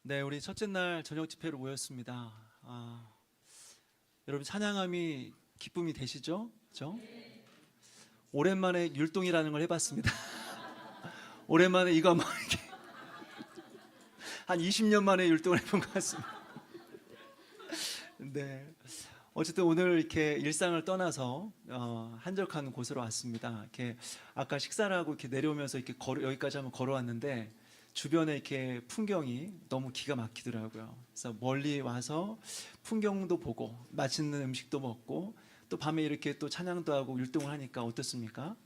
네, 우리 첫째 날 저녁 집회로 모였습니다. 여러분 찬양함이 기쁨이 되시죠? 그렇죠? 오랜만에 율동이라는 걸 해봤습니다. 오랜만에 이거 한번 이렇게 한 20년 만에 율동을 해본 것 같습니다. 네, 어쨌든 오늘 이렇게 일상을 떠나서 한적한 곳으로 왔습니다. 이렇게 아까 식사를 하고 이렇게 내려오면서 이렇게 여기까지 한번 걸어왔는데 주변에 이렇게 풍경이 너무 기가 막히더라고요. 그래서 멀리 와서 풍경도 보고 맛있는 음식도 먹고 또 밤에 이렇게 또 찬양도 하고 율동을 하니까 어떻습니까?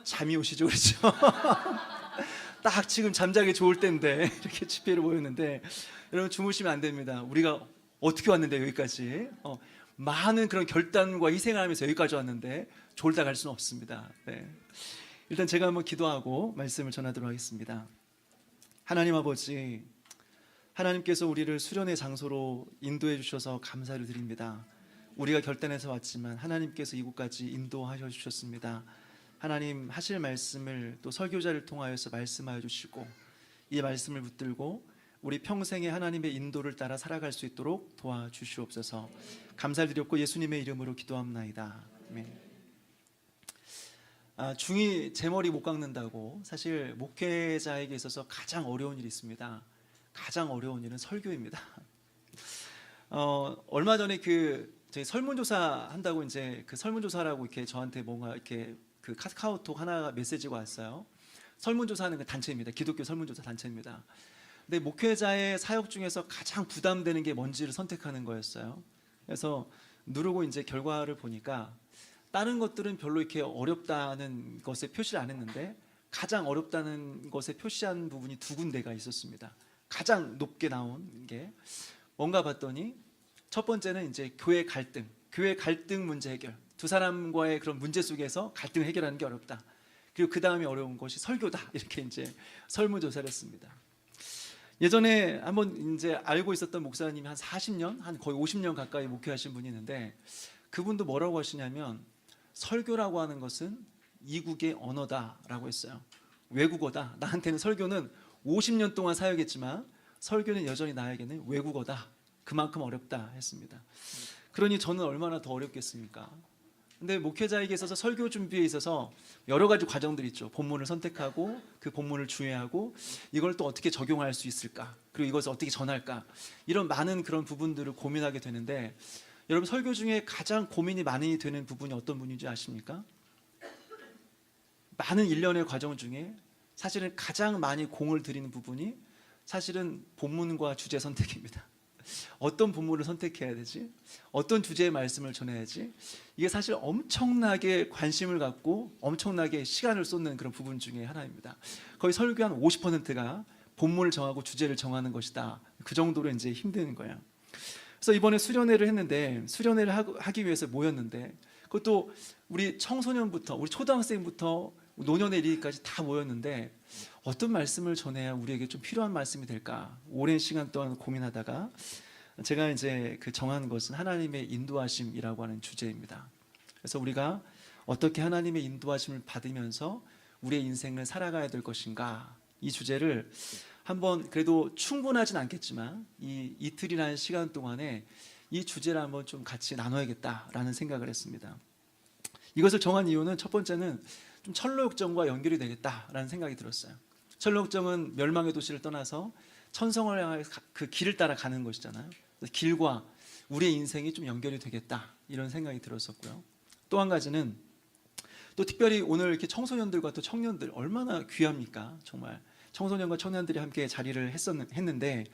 잠이 오시죠, 그렇죠? 딱 지금 잠자기 좋을 때인데 이렇게 집회를 모였는데 여러분 주무시면 안 됩니다. 우리가 어떻게 왔는데 여기까지 많은 그런 결단과 희생을 하면서 여기까지 왔는데 졸다 갈 수는 없습니다. 네. 일단 제가 한번 기도하고 말씀을 전하도록 하겠습니다. 하나님 아버지, 하나님께서 우리를 수련의 장소로 인도해 주셔서 감사를 드립니다. 우리가 결단해서 왔지만 하나님께서 이곳까지 인도하여 주셨습니다. 하나님 하실 말씀을 또 설교자를 통하여서 말씀하여 주시고 이 말씀을 붙들고 우리 평생에 하나님의 인도를 따라 살아갈 수 있도록 도와주시옵소서. 감사를 드렸고 예수님의 이름으로 기도합나이다. 아멘. 중이 제 머리 못 깎는다고 사실 목회자에게 있어서 가장 어려운 일이 있습니다. 가장 어려운 일은 설교입니다. 얼마 전에 저희 설문조사 한다고 이제 그 설문조사라고 이렇게 저한테 뭔가 이렇게 그 카카오톡 하나 메시지가 왔어요. 설문조사는 그 단체입니다. 기독교 설문조사 단체입니다. 근데 목회자의 사역 중에서 가장 부담되는 게 뭔지를 선택하는 거였어요. 그래서 누르고 이제 결과를 보니까 다른 것들은 별로 이렇게 어렵다는 것에 표시를 안 했는데 가장 어렵다는 것에 표시한 부분이 두 군데가 있었습니다. 가장 높게 나온 게 뭔가 봤더니 첫 번째는 이제 교회 갈등 문제 해결. 두 사람과의 그런 문제 속에서 갈등을 해결하는 게 어렵다. 그리고 그 다음에 어려운 것이 설교다. 이렇게 이제 설문조사를 했습니다. 예전에 한번 이제 알고 있었던 목사님이 한 40년, 한 거의 50년 가까이 목회하신 분이 있는데 그분도 뭐라고 하시냐면 설교라고 하는 것은 이국의 언어다라고 했어요. 외국어다. 나한테는 설교는 50년 동안 사역했지만 설교는 여전히 나에게는 외국어다. 그만큼 어렵다 했습니다. 그러니 저는 얼마나 더 어렵겠습니까? 근데 목회자에게 있어서 설교 준비에 있어서 여러 가지 과정들이 있죠. 본문을 선택하고 그 본문을 주의하고 이걸 또 어떻게 적용할 수 있을까? 그리고 이것을 어떻게 전할까? 이런 많은 그런 부분들을 고민하게 되는데 여러분 설교 중에 가장 고민이 많이 되는 부분이 어떤 부분인지 아십니까? 많은 일련의 과정 중에 사실은 가장 많이 공을 들이는 부분이 사실은 본문과 주제 선택입니다. 어떤 본문을 선택해야 되지? 어떤 주제의 말씀을 전해야지? 이게 사실 엄청나게 관심을 갖고 엄청나게 시간을 쏟는 그런 부분 중에 하나입니다. 거의 설교 한 50%가 본문을 정하고 주제를 정하는 것이다. 그 정도로 이제 힘든 거예요. 그래서 이번에 수련회를 했는데 수련회를 하기 위해서 모였는데 그것도 우리 청소년부터 우리 초등학생부터 노년에 이르기까지 다 모였는데 어떤 말씀을 전해야 우리에게 좀 필요한 말씀이 될까? 오랜 시간 동안 고민하다가 제가 이제 정한 것은 하나님의 인도하심이라고 하는 주제입니다. 그래서 우리가 어떻게 하나님의 인도하심을 받으면서 우리의 인생을 살아가야 될 것인가? 이 주제를 한번 그래도 충분하진 않겠지만 이 이틀이라는 시간 동안에 이 주제를 한번 좀 같이 나눠야겠다라는 생각을 했습니다. 이것을 정한 이유는 첫 번째는 좀 철로역정과 연결이 되겠다라는 생각이 들었어요. 철로역정은 멸망의 도시를 떠나서 천성을 향해 그 길을 따라 가는 것이잖아요. 길과 우리의 인생이 좀 연결이 되겠다 이런 생각이 들었었고요. 또 한 가지는 또 특별히 오늘 이렇게 청소년들과 또 청년들 얼마나 귀합니까? 정말 청소년과 청년들이 함께 자리를 했는데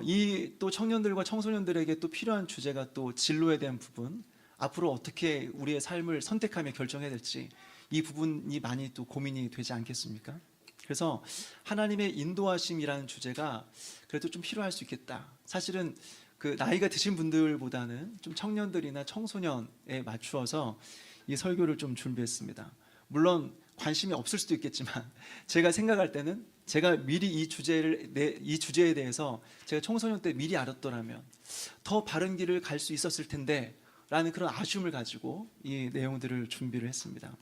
이 또 청년들과 청소년들에게 또 필요한 주제가 또 진로에 대한 부분, 앞으로 어떻게 우리의 삶을 선택하며 결정해야 될지 이 부분이 많이 또 고민이 되지 않겠습니까? 그래서 하나님의 인도하심이라는 주제가 그래도 좀 필요할 수 있겠다. 사실은 그 나이가 드신 분들보다는 좀 청년들이나 청소년에 맞추어서 이 설교를 좀 준비했습니다. 물론 관심이 없을 수도 있겠지만 제가 생각할 때는 제가 미리 이 주제에 대해서 제가 청소년 때 미리 알았더라면 더 바른 길을 갈 수 있었을 텐데 라는 그런 아쉬움을 가지고 이 내용들을 준비를 했습니다.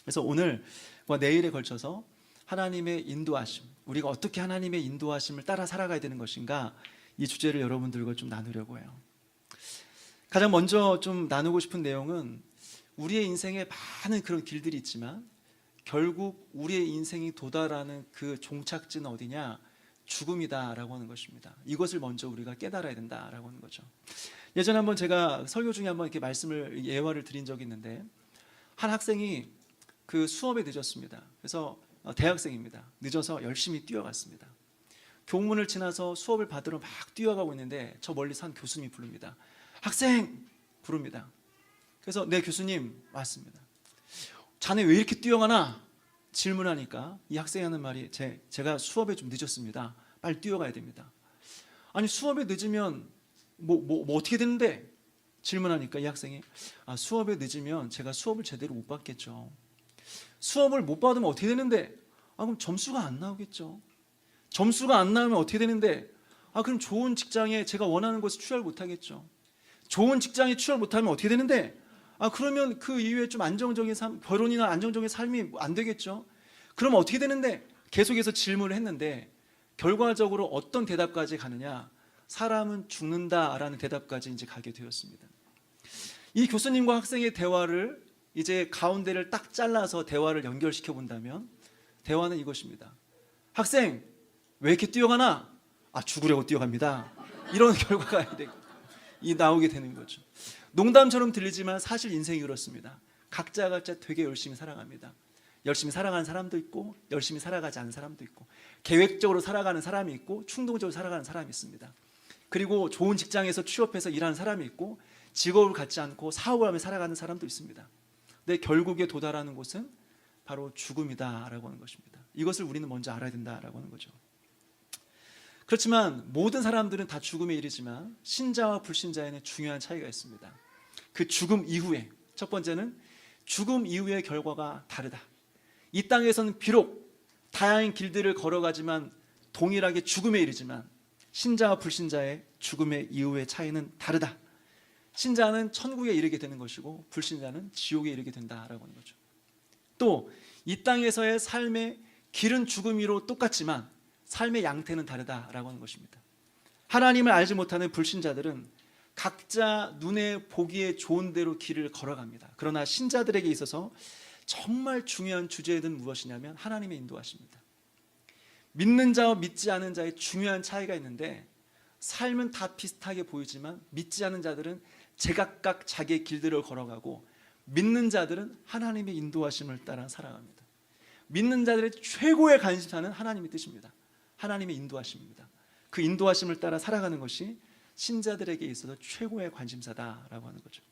그래서 오늘과 내일에 걸쳐서 하나님의 인도하심, 우리가 어떻게 하나님의 인도하심을 따라 살아가야 되는 것인가, 이 주제를 여러분들과 좀 나누려고 해요. 가장 먼저 좀 나누고 싶은 내용은 우리의 인생에 많은 그런 길들이 있지만 결국 우리의 인생이 도달하는 그 종착지는 어디냐? 죽음이다라고 하는 것입니다. 이것을 먼저 우리가 깨달아야 된다라고 하는 거죠. 예전에 한번 제가 설교 중에 한번 이렇게 말씀을 예화를 드린 적이 있는데, 한 학생이 그 수업에 늦었습니다. 그래서 대학생입니다. 늦어서 열심히 뛰어갔습니다. 교문을 지나서 수업을 받으러 막 뛰어가고 있는데 저 멀리서 한 교수님이 부릅니다. 학생! 부릅니다. 그래서 네 교수님 왔습니다. 자네 왜 이렇게 뛰어가나? 질문하니까 이 학생이 하는 말이 제가 수업에 좀 늦었습니다. 빨리 뛰어가야 됩니다. 아니 수업에 늦으면 뭐 어떻게 되는데? 질문하니까 이 학생이 수업에 늦으면 제가 수업을 제대로 못 받겠죠. 수업을 못 받으면 어떻게 되는데? 그럼 점수가 안 나오겠죠. 점수가 안 나오면 어떻게 되는데? 그럼 좋은 직장에 제가 원하는 곳에 취업을 못 하겠죠. 좋은 직장에 취업 못하면 어떻게 되는데? 그러면 그 이후에 좀 안정적인 삶, 결혼이나 안정적인 삶이 안 되겠죠. 그럼 어떻게 되는데? 계속해서 질문을 했는데 결과적으로 어떤 대답까지 가느냐? 사람은 죽는다라는 대답까지 이제 가게 되었습니다. 이 교수님과 학생의 대화를 이제 가운데를 딱 잘라서 대화를 연결시켜 본다면 대화는 이것입니다. 학생, 왜 이렇게 뛰어가나? 죽으려고 뛰어갑니다. 이런 결과가 나오게 되는 거죠. 농담처럼 들리지만 사실 인생이 그렇습니다. 각자가 되게 열심히 살아갑니다. 열심히 살아가는 사람도 있고 열심히 살아가지 않는 사람도 있고 계획적으로 살아가는 사람이 있고 충동적으로 살아가는 사람이 있습니다. 그리고 좋은 직장에서 취업해서 일하는 사람이 있고 직업을 갖지 않고 사업을 하며 살아가는 사람도 있습니다. 근데 결국에 도달하는 곳은 바로 죽음이다라고 하는 것입니다. 이것을 우리는 먼저 알아야 된다라고 하는 거죠. 그렇지만 모든 사람들은 다 죽음에 이르지만 신자와 불신자에는 중요한 차이가 있습니다. 그 죽음 이후에, 첫 번째는 죽음 이후의 결과가 다르다. 이 땅에서는 비록 다양한 길들을 걸어가지만 동일하게 죽음에 이르지만 신자와 불신자의 죽음의 이후의 차이는 다르다. 신자는 천국에 이르게 되는 것이고 불신자는 지옥에 이르게 된다라고 하는 거죠. 또 이 땅에서의 삶의 길은 죽음이로 똑같지만 삶의 양태는 다르다라고 하는 것입니다. 하나님을 알지 못하는 불신자들은 각자 눈에 보기에 좋은 대로 길을 걸어갑니다. 그러나 신자들에게 있어서 정말 중요한 주제는 무엇이냐면 하나님의 인도하십니다. 믿는 자와 믿지 않은 자의 중요한 차이가 있는데 삶은 다 비슷하게 보이지만 믿지 않은 자들은 제각각 자기의 길들을 걸어가고 믿는 자들은 하나님의 인도하심을 따라 살아갑니다. 믿는 자들의 최고의 관심사는 하나님의 뜻입니다. 하나님의 인도하심입니다. 그 인도하심을 따라 살아가는 것이 신자들에게 있어서 최고의 관심사다라고 하는 거죠.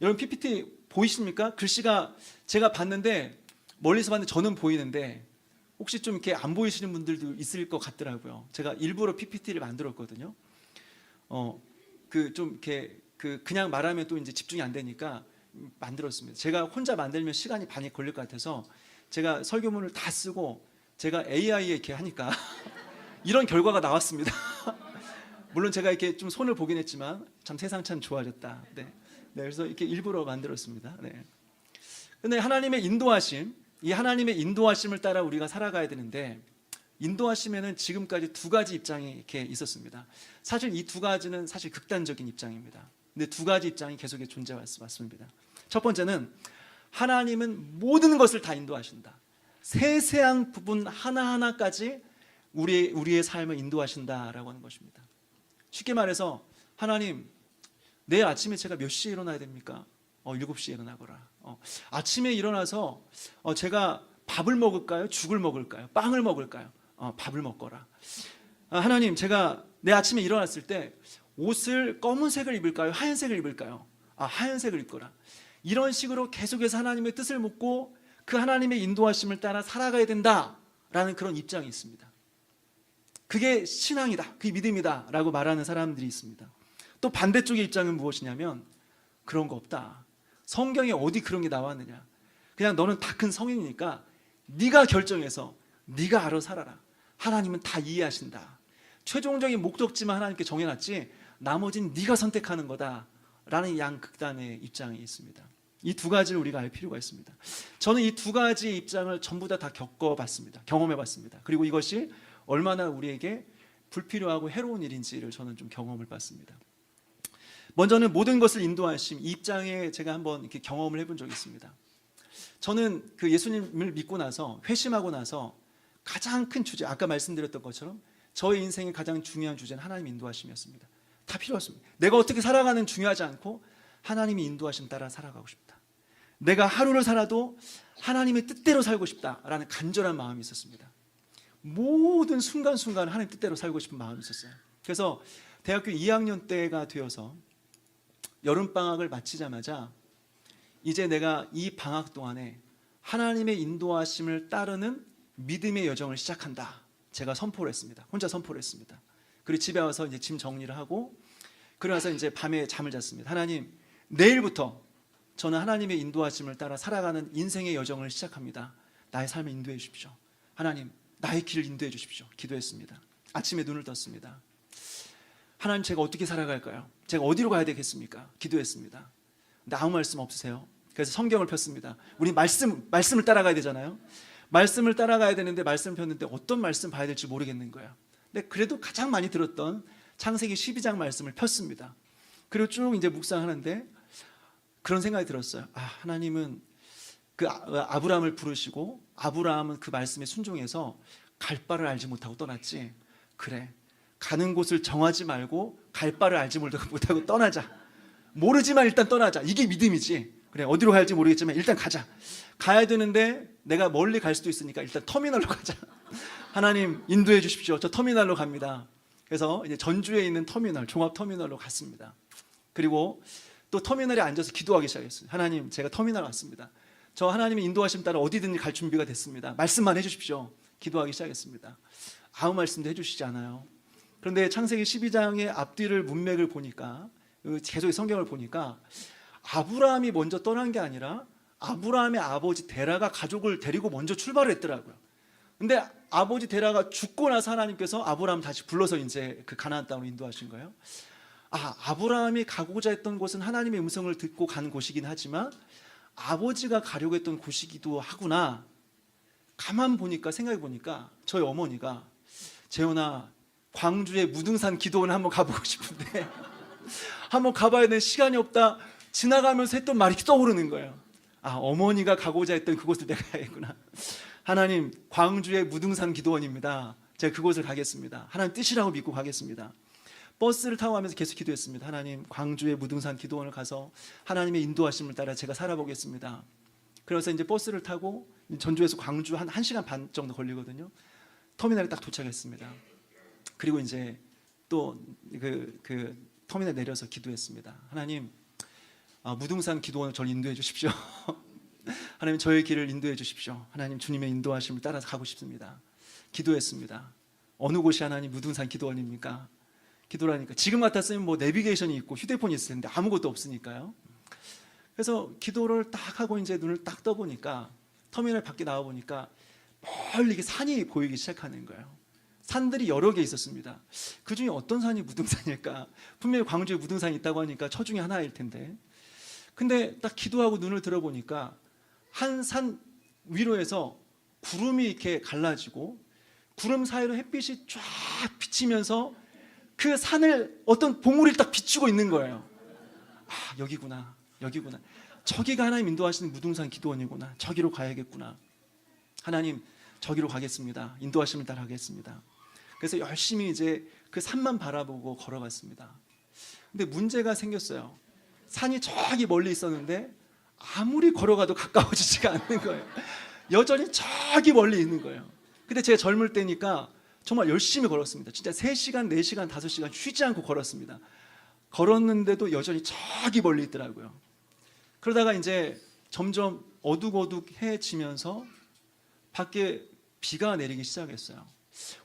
여러분 PPT 보이십니까? 글씨가 제가 봤는데 멀리서 봤는데 저는 보이는데 혹시 좀 이렇게 안 보이시는 분들도 있을 것 같더라고요. 제가 일부러 PPT를 만들었거든요. 좀 이렇게 그냥 말하면 또 이제 집중이 안 되니까 만들었습니다. 제가 혼자 만들면 시간이 반이 걸릴 것 같아서 제가 설교문을 다 쓰고 제가 AI에 이렇게 하니까 이런 결과가 나왔습니다. 물론 제가 이렇게 좀 손을 보긴 했지만 참 세상 참 좋아졌다. 네, 그래서 이렇게 일부러 만들었습니다. 네. 근데 하나님의 인도하심, 이 하나님의 인도하심을 따라 우리가 살아가야 되는데 인도하심에는 지금까지 두 가지 입장이 이렇게 있었습니다. 사실 이 두 가지는 사실 극단적인 입장입니다. 근데 두 가지 입장이 계속 존재해왔습니다. 첫 번째는 하나님은 모든 것을 다 인도하신다. 세세한 부분 하나하나까지 우리의 삶을 인도하신다라고 하는 것입니다. 쉽게 말해서 하나님, 내일 아침에 제가 몇 시에 일어나야 됩니까? 7시에 일어나거라. 아침에 일어나서 제가 밥을 먹을까요? 죽을 먹을까요? 빵을 먹을까요? 밥을 먹거라. 하나님, 제가 내 아침에 일어났을 때 옷을 검은색을 입을까요? 하얀색을 입을까요? 하얀색을 입거라. 이런 식으로 계속해서 하나님의 뜻을 묻고 그 하나님의 인도하심을 따라 살아가야 된다라는 그런 입장이 있습니다. 그게 신앙이다, 그게 믿음이다 라고 말하는 사람들이 있습니다. 또 반대쪽의 입장은 무엇이냐면 그런 거 없다. 성경에 어디 그런 게 나왔느냐. 그냥 너는 다 큰 성인이니까 네가 결정해서 네가 알아서 살아라. 하나님은 다 이해하신다. 최종적인 목적지만 하나님께 정해놨지 나머지는 네가 선택하는 거다 라는 양극단의 입장이 있습니다. 이 두 가지를 우리가 알 필요가 있습니다. 저는 이 두 가지 입장을 전부 다 겪어봤습니다. 경험해봤습니다. 그리고 이것이 얼마나 우리에게 불필요하고 해로운 일인지를 저는 좀 경험을 봤습니다. 먼저는 모든 것을 인도하심, 이 입장에 제가 한번 이렇게 경험을 해본 적이 있습니다. 저는 그 예수님을 믿고 나서, 회심하고 나서 가장 큰 주제, 아까 말씀드렸던 것처럼 저의 인생의 가장 중요한 주제는 하나님 인도하심이었습니다. 다 필요 없습니다. 내가 어떻게 살아가는 중요하지 않고 하나님이 인도하심 따라 살아가고 싶다. 내가 하루를 살아도 하나님의 뜻대로 살고 싶다라는 간절한 마음이 있었습니다. 모든 순간순간 하나님 뜻대로 살고 싶은 마음이 있었어요. 그래서 대학교 2학년 때가 되어서 여름방학을 마치자마자 이제 내가 이 방학 동안에 하나님의 인도하심을 따르는 믿음의 여정을 시작한다. 제가 선포를 했습니다. 혼자 선포를 했습니다. 그리고 집에 와서 이제 짐 정리를 하고 그러면서 이제 밤에 잠을 잤습니다. 하나님, 내일부터 저는 하나님의 인도하심을 따라 살아가는 인생의 여정을 시작합니다. 나의 삶을 인도해 주십시오. 하나님, 나의 길을 인도해 주십시오. 기도했습니다. 아침에 눈을 떴습니다. 하나님, 제가 어떻게 살아갈까요? 제가 어디로 가야 되겠습니까? 기도했습니다. 근데 아무 말씀 없으세요. 그래서 성경을 폈습니다. 우리 말씀을 따라가야 되잖아요. 말씀을 따라가야 되는데 말씀을 폈는데 어떤 말씀 봐야 될지 모르겠는 거예요. 근데 그래도 가장 많이 들었던 창세기 12장 말씀을 폈습니다. 그리고 쭉 이제 묵상하는데 그런 생각이 들었어요. 하나님은 그 아브라함을 부르시고 아브라함은 그 말씀에 순종해서 갈 바를 알지 못하고 떠났지. 그래, 가는 곳을 정하지 말고 갈 바를 알지 못하고 떠나자. 모르지만 일단 떠나자. 이게 믿음이지. 그래, 어디로 갈지 모르겠지만 일단 가자. 가야 되는데 내가 멀리 갈 수도 있으니까 일단 터미널로 가자. 하나님 인도해 주십시오. 저 터미널로 갑니다. 그래서 이제 전주에 있는 터미널, 종합터미널로 갔습니다. 그리고 또 터미널에 앉아서 기도하기 시작했어요. 하나님, 제가 터미널 왔습니다. 저 하나님의 인도하심 따라 어디든지 갈 준비가 됐습니다. 말씀만 해주십시오. 기도하기 시작했습니다. 아무 말씀도 해주시지 않아요. 그런데 창세기 12장의 앞뒤를 문맥을 보니까, 계속 성경을 보니까 아브라함이 먼저 떠난 게 아니라 아브라함의 아버지 데라가 가족을 데리고 먼저 출발을 했더라고요. 근데 아버지 데라가 죽고 나서 하나님께서 아브라함 다시 불러서 이제 그 가나안 땅으로 인도하신 거예요. 아브라함이 가고자 했던 곳은 하나님의 음성을 듣고 간 곳이긴 하지만 아버지가 가려고 했던 곳이기도 하구나. 가만 보니까, 생각해 보니까 저희 어머니가, 재훈아, 광주의 무등산 기도원에 한번 가보고 싶은데 한번 가봐야 되는 시간이 없다. 지나가면서 했던 말이 떠오르는 거예요. 어머니가 가고자 했던 그곳을 내가 가야겠구나. 하나님, 광주의 무등산 기도원입니다. 제가 그곳을 가겠습니다. 하나님 뜻이라고 믿고 가겠습니다. 버스를 타고 가면서 계속 기도했습니다. 하나님, 광주의 무등산 기도원을 가서 하나님의 인도하심을 따라 제가 살아보겠습니다. 그래서 이제 버스를 타고 전주에서 광주 한 1시간 반 정도 걸리거든요. 터미널에 딱 도착했습니다. 그리고 이제 또 그 터미널 내려서 기도했습니다. 하나님, 무등산 기도원을 저를 인도해 주십시오. 하나님, 저의 길을 인도해 주십시오. 하나님, 주님의 인도하심을 따라서 가고 싶습니다. 기도했습니다. 어느 곳이 하나님 무등산 기도원입니까? 기도를 하니까 지금 같았으면 뭐 내비게이션이 있고 휴대폰이 있을 텐데 아무것도 없으니까요. 그래서 기도를 딱 하고 이제 눈을 딱 떠보니까 터미널 밖에 나와 보니까 멀리 이게 산이 보이기 시작하는 거예요. 산들이 여러 개 있었습니다. 그 중에 어떤 산이 무등산일까? 분명히 광주에 무등산이 있다고 하니까 처 중에 하나일 텐데. 근데 딱 기도하고 눈을 들어보니까 한 산 위로에서 구름이 이렇게 갈라지고 구름 사이로 햇빛이 쫙 비치면서 그 산을 어떤 봉우리를 딱 비추고 있는 거예요. 여기구나. 저기가 하나님 인도하시는 무등산 기도원이구나. 저기로 가야겠구나. 하나님, 저기로 가겠습니다. 인도하심을 따라 가겠습니다. 그래서 열심히 이제 그 산만 바라보고 걸어갔습니다. 근데 문제가 생겼어요. 산이 저기 멀리 있었는데 아무리 걸어가도 가까워지지가 않는 거예요. 여전히 저기 멀리 있는 거예요. 근데 제가 젊을 때니까 정말 열심히 걸었습니다. 진짜 3시간, 4시간, 5시간 쉬지 않고 걸었습니다. 걸었는데도 여전히 저기 멀리 있더라고요. 그러다가 이제 점점 어둑어둑해지면서 밖에 비가 내리기 시작했어요.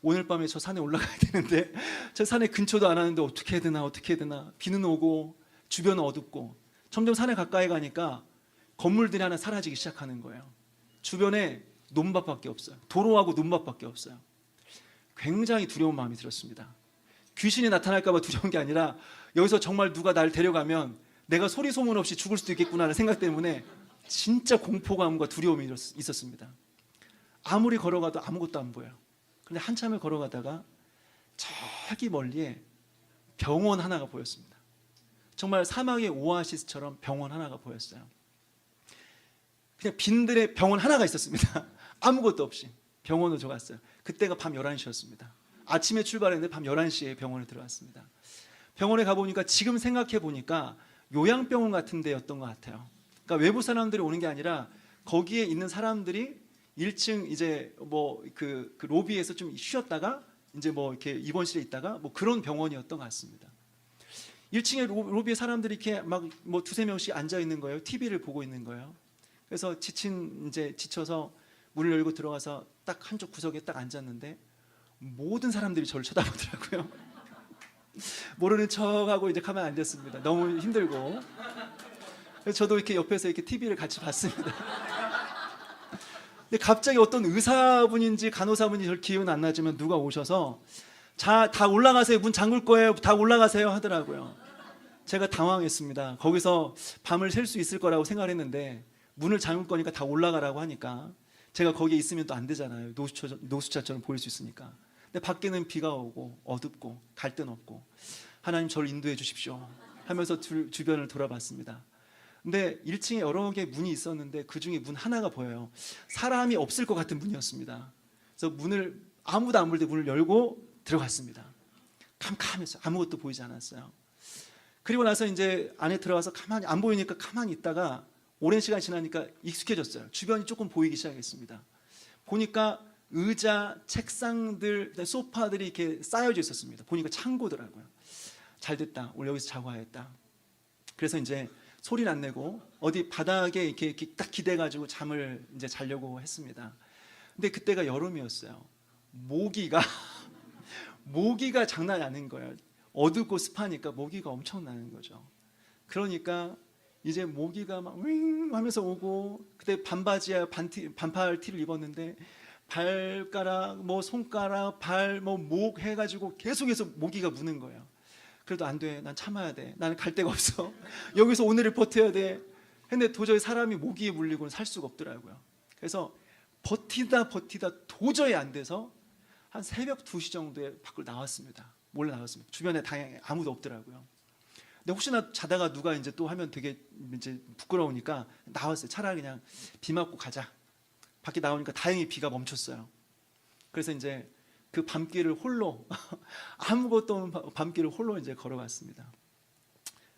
오늘 밤에 저 산에 올라가야 되는데 저 산에 근처도 안 하는데 어떻게 해야 되나. 비는 오고 주변은 어둡고 점점 산에 가까이 가니까 건물들이 하나 사라지기 시작하는 거예요. 주변에 논밭밖에 없어요. 도로하고 논밭밖에 없어요. 굉장히 두려운 마음이 들었습니다. 귀신이 나타날까 봐 두려운 게 아니라 여기서 정말 누가 날 데려가면 내가 소리 소문 없이 죽을 수도 있겠구나라는 생각 때문에 진짜 공포감과 두려움이 있었습니다. 아무리 걸어가도 아무것도 안 보여요. 그런데 한참을 걸어가다가 저기 멀리에 병원 하나가 보였습니다. 정말 사막의 오아시스처럼 병원 하나가 보였어요. 그냥 빈들의 병원 하나가 있었습니다. 아무것도 없이 병원으로 들어갔어요. 그때가 밤 11시였습니다. 아침에 출발했는데 밤 11시에 병원에 들어갔습니다. 병원에 가보니까 지금 생각해보니까 요양병원 같은 데였던 것 같아요. 그러니까 외부 사람들이 오는 게 아니라 거기에 있는 사람들이 1층 이제 뭐 그 로비에서 좀 쉬었다가 이제 뭐 이렇게 입원실에 있다가 뭐 그런 병원이었던 것 같습니다. 1층에 로비에 사람들이 이렇게 막 뭐 두세 명씩 앉아 있는 거예요. TV를 보고 있는 거예요. 그래서 지쳐서 문을 열고 들어가서 딱 한쪽 구석에 딱 앉았는데 모든 사람들이 저를 쳐다보더라고요. 모르는 척하고 이제 가만히 앉았습니다. 너무 힘들고. 그래서 저도 이렇게 옆에서 이렇게 TV를 같이 봤습니다. 근데 갑자기 어떤 의사분인지 간호사분인지 절 기억은 안 나지만 누가 오셔서 자, 다 올라가세요. 문 잠글 거예요. 다 올라가세요 하더라고요. 제가 당황했습니다. 거기서 밤을 샐 수 있을 거라고 생각을 했는데 문을 잠글 거니까 다 올라가라고 하니까 제가 거기에 있으면 또 안 되잖아요. 노숙자처럼 보일 수 있으니까. 근데 밖에는 비가 오고 어둡고 갈 데는 없고 하나님 저를 인도해 주십시오 하면서 주변을 돌아봤습니다. 근데 1층에 여러 개의 문이 있었는데 그 중에 문 하나가 보여요. 사람이 없을 것 같은 문이었습니다. 그래서 문을 아무도 안 볼 때 문을 열고 들어갔습니다. 캄캄했어요. 아무것도 보이지 않았어요. 그리고 나서 이제 안에 들어가서 가만히 안 보이니까 가만히 있다가 오랜 시간이 지나니까 익숙해졌어요. 주변이 조금 보이기 시작했습니다. 보니까 의자, 책상들, 소파들이 이렇게 쌓여져 있었습니다. 보니까 창고더라고요. 잘 됐다. 오늘 여기서 자고 가야겠다. 그래서 이제 소리는 안 내고 어디 바닥에 이렇게 딱 기대가지고 잠을 이제 자려고 했습니다. 근데 그때가 여름이었어요. 모기가 장난이 아닌 거예요. 어둡고 습하니까 모기가 엄청나는 거죠. 그러니까 이제 모기가 막 윙 하면서 오고 그때 반바지에 반팔 티를 입었는데 발가락, 뭐 손가락, 발, 뭐 목 해가지고 계속해서 모기가 무는 거예요. 그래도 안 돼. 난 참아야 돼. 나는 갈 데가 없어. 여기서 오늘을 버텨야 돼. 근데 도저히 사람이 모기에 물리고는 살 수가 없더라고요. 그래서 버티다 도저히 안 돼서 한 새벽 2시 정도에 밖으로 나왔습니다. 몰래 나왔습니다. 주변에 다행히 아무도 없더라고요. 근데 혹시나 자다가 누가 이제 또 하면 되게 이제 부끄러우니까 나왔어요. 차라리 그냥 비 맞고 가자. 밖에 나오니까 다행히 비가 멈췄어요. 그래서 이제 그 밤길을 홀로 아무것도 없는 밤길을 홀로 이제 걸어갔습니다.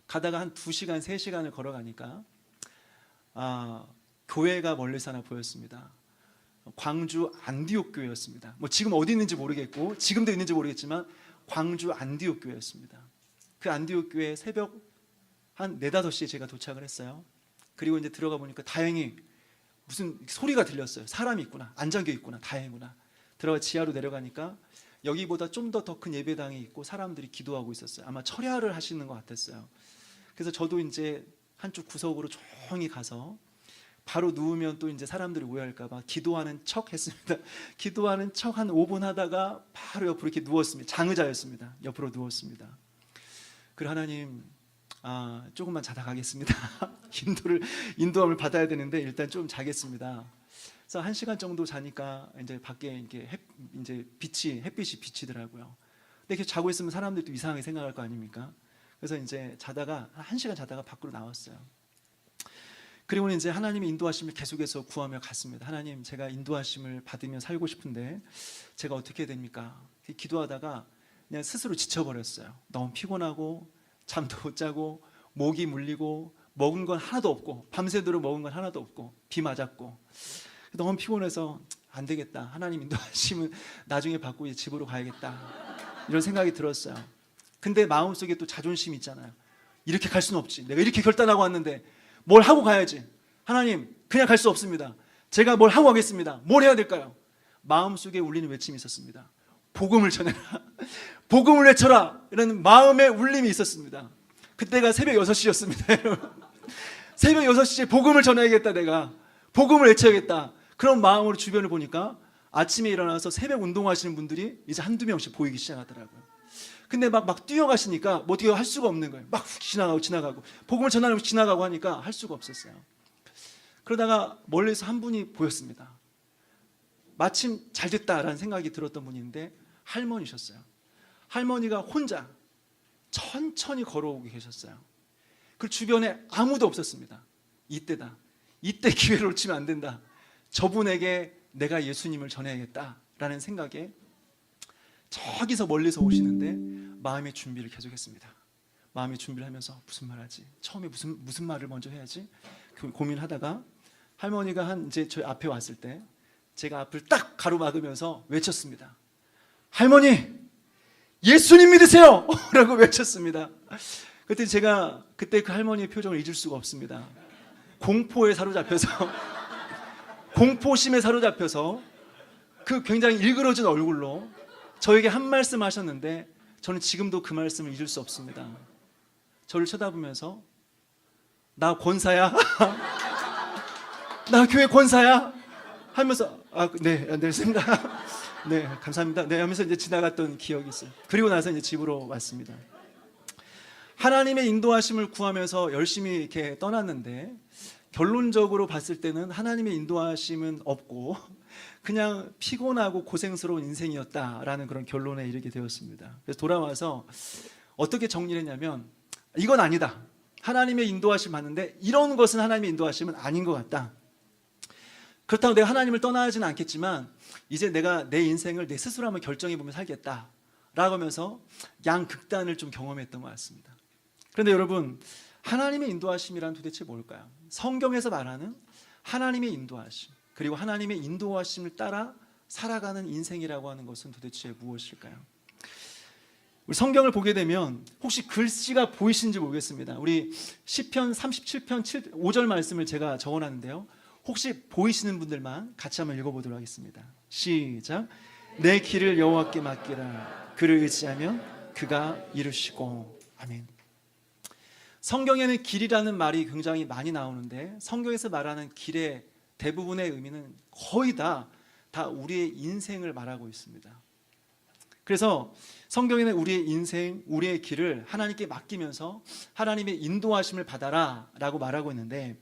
가다가 한 2시간, 3시간을 걸어가니까 교회가 멀리서 하나 보였습니다. 광주 안디옥 교회였습니다. 뭐 지금 어디 있는지 모르겠고 지금도 있는지 모르겠지만 광주 안디옥 교회였습니다. 그 안디옥 교회 새벽 한 4, 5시에 제가 도착을 했어요. 그리고 이제 들어가 보니까 다행히 무슨 소리가 들렸어요. 사람이 있구나. 안 잠겨 있구나. 다행이구나. 들어가 지하로 내려가니까 여기보다 좀 더 큰 예배당이 있고 사람들이 기도하고 있었어요. 아마 철야를 하시는 것 같았어요. 그래서 저도 이제 한쪽 구석으로 조용히 가서 바로 누우면 또 이제 사람들이 오해할까봐 기도하는 척 했습니다. 기도하는 척 한 5분 하다가 바로 옆으로 이렇게 누웠습니다. 장의자였습니다. 옆으로 누웠습니다. 그리고 하나님, 조금만 자다 가겠습니다. 인도함을 받아야 되는데 일단 좀 자겠습니다. 그래서 1시간 정도 자니까 이제 밖에 이렇게 햇빛이 비치더라고요. 근데 이렇게 자고 있으면 사람들도 이상하게 생각할 거 아닙니까? 그래서 이제 자다가 1시간 자다가 밖으로 나왔어요. 그리고 이제 하나님의 인도하심을 계속해서 구하며 갔습니다. 하나님, 제가 인도하심을 받으며 살고 싶은데 제가 어떻게 해야 됩니까? 기도하다가 그냥 스스로 지쳐버렸어요. 너무 피곤하고 잠도 못 자고 목이 물리고 먹은 건 하나도 없고 밤새도록 먹은 건 하나도 없고 비 맞았고 너무 피곤해서 안 되겠다. 하나님 인도하심은 나중에 받고 이제 집으로 가야겠다. 이런 생각이 들었어요. 근데 마음속에 또 자존심이 있잖아요. 이렇게 갈 수는 없지. 내가 이렇게 결단하고 왔는데 뭘 하고 가야지. 하나님, 그냥 갈 수 없습니다. 제가 뭘 하고 가겠습니다. 뭘 해야 될까요? 마음속에 울리는 외침이 있었습니다. 복음을 전해라. 복음을 외쳐라. 이런 마음의 울림이 있었습니다. 그때가 새벽 6시였습니다. 새벽 6시에 복음을 전해야겠다. 내가 복음을 외쳐야겠다. 그런 마음으로 주변을 보니까 아침에 일어나서 새벽 운동하시는 분들이 이제 한두 명씩 보이기 시작하더라고요. 근데 막 뛰어가시니까 뭐 어떻게 할 수가 없는 거예요. 막 훅 지나가고 복음을 전하면서 지나가고 하니까 할 수가 없었어요. 그러다가 멀리서 한 분이 보였습니다. 마침 잘 됐다라는 생각이 들었던 분인데 할머니셨어요. 할머니가 혼자 천천히 걸어오고 계셨어요. 그 주변에 아무도 없었습니다. 이때다. 이때 기회를 놓치면 안 된다. 저분에게 내가 예수님을 전해야겠다라는 생각에 저기서 멀리서 오시는데 마음의 준비를 계속했습니다. 마음의 준비를 하면서 무슨 말 하지? 처음에 무슨 말을 먼저 해야지? 고민하다가 할머니가 이제 저희 앞에 왔을 때 제가 앞을 딱 가로막으면서 외쳤습니다. 할머니, 예수님 믿으세요! 라고 외쳤습니다. 그때 그 할머니의 표정을 잊을 수가 없습니다. 공포심에 사로잡혀서 그 굉장히 일그러진 얼굴로 저에게 한 말씀 하셨는데 저는 지금도 그 말씀을 잊을 수 없습니다. 저를 쳐다보면서 나 권사야? 나 교회 권사야? 하면서 네 생각 네 감사합니다 네 하면서 이제 지나갔던 기억이 있어요. 그리고 나서 이제 집으로 왔습니다. 하나님의 인도하심을 구하면서 열심히 이렇게 떠났는데 결론적으로 봤을 때는 하나님의 인도하심은 없고 그냥 피곤하고 고생스러운 인생이었다라는 그런 결론에 이르게 되었습니다. 그래서 돌아와서 어떻게 정리를 했냐면 이건 아니다. 하나님의 인도하심 받는데 이런 것은 하나님의 인도하심은 아닌 것 같다. 그렇다고 내가 하나님을 떠나지는 않겠지만 이제 내가 내 인생을 내 스스로 한번 결정해보면 살겠다 라고 하면서 양극단을 좀 경험했던 것 같습니다. 그런데 여러분, 하나님의 인도하심이란 도대체 뭘까요? 성경에서 말하는 하나님의 인도하심, 그리고 하나님의 인도하심을 따라 살아가는 인생이라고 하는 것은 도대체 무엇일까요? 우리 성경을 보게 되면 혹시 글씨가 보이시는지 모르겠습니다. 우리 시편 37편 5절 말씀을 제가 적어놨는데요. 혹시 보이시는 분들만 같이 한번 읽어보도록 하겠습니다. 시작. 내 길을 여호와께 맡기라. 그를 의지하면 그가 이루시고. 아멘. 성경에는 길이라는 말이 굉장히 많이 나오는데 성경에서 말하는 길의 대부분의 의미는 거의 다 우리의 인생을 말하고 있습니다. 그래서 성경에는 우리의 인생, 우리의 길을 하나님께 맡기면서 하나님의 인도하심을 받아라 라고 말하고 있는데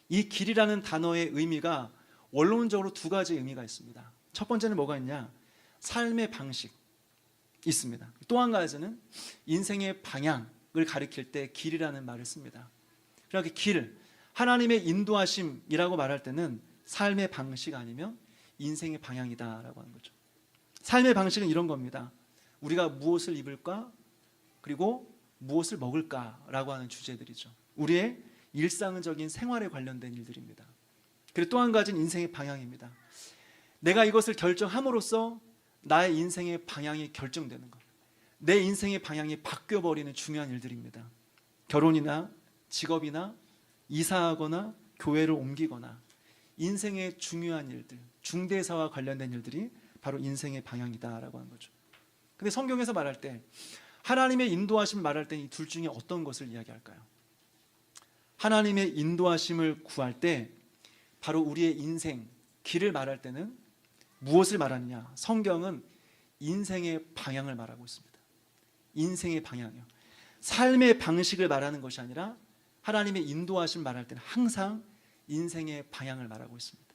이 길이라는 단어의 의미가 원론적으로 두 가지 의미가 있습니다. 첫 번째는 뭐가 있냐? 삶의 방식 있습니다. 또 한 가지는 인생의 방향을 가리킬 때 길이라는 말을 씁니다. 그러니까 길, 하나님의 인도하심이라고 말할 때는 삶의 방식 아니면 인생의 방향이다라고 하는 거죠. 삶의 방식은 이런 겁니다. 우리가 무엇을 입을까? 그리고 무엇을 먹을까라고 하는 주제들이죠. 우리의 일상적인 생활에 관련된 일들입니다. 그리고 또 한 가지는 인생의 방향입니다. 내가 이것을 결정함으로써 나의 인생의 방향이 결정되는 것, 내 인생의 방향이 바뀌어버리는 중요한 일들입니다. 결혼이나 직업이나 이사하거나 교회를 옮기거나 인생의 중요한 일들, 중대사와 관련된 일들이 바로 인생의 방향이다라고 하는 거죠. 근데 성경에서 말할 때 하나님의 인도하심을 말할 때 이 둘 중에 어떤 것을 이야기할까요? 하나님의 인도하심을 구할 때 바로 우리의 인생, 길을 말할 때는 무엇을 말하느냐? 성경은 인생의 방향을 말하고 있습니다. 인생의 방향이요. 삶의 방식을 말하는 것이 아니라 하나님의 인도하심을 말할 때는 항상 인생의 방향을 말하고 있습니다.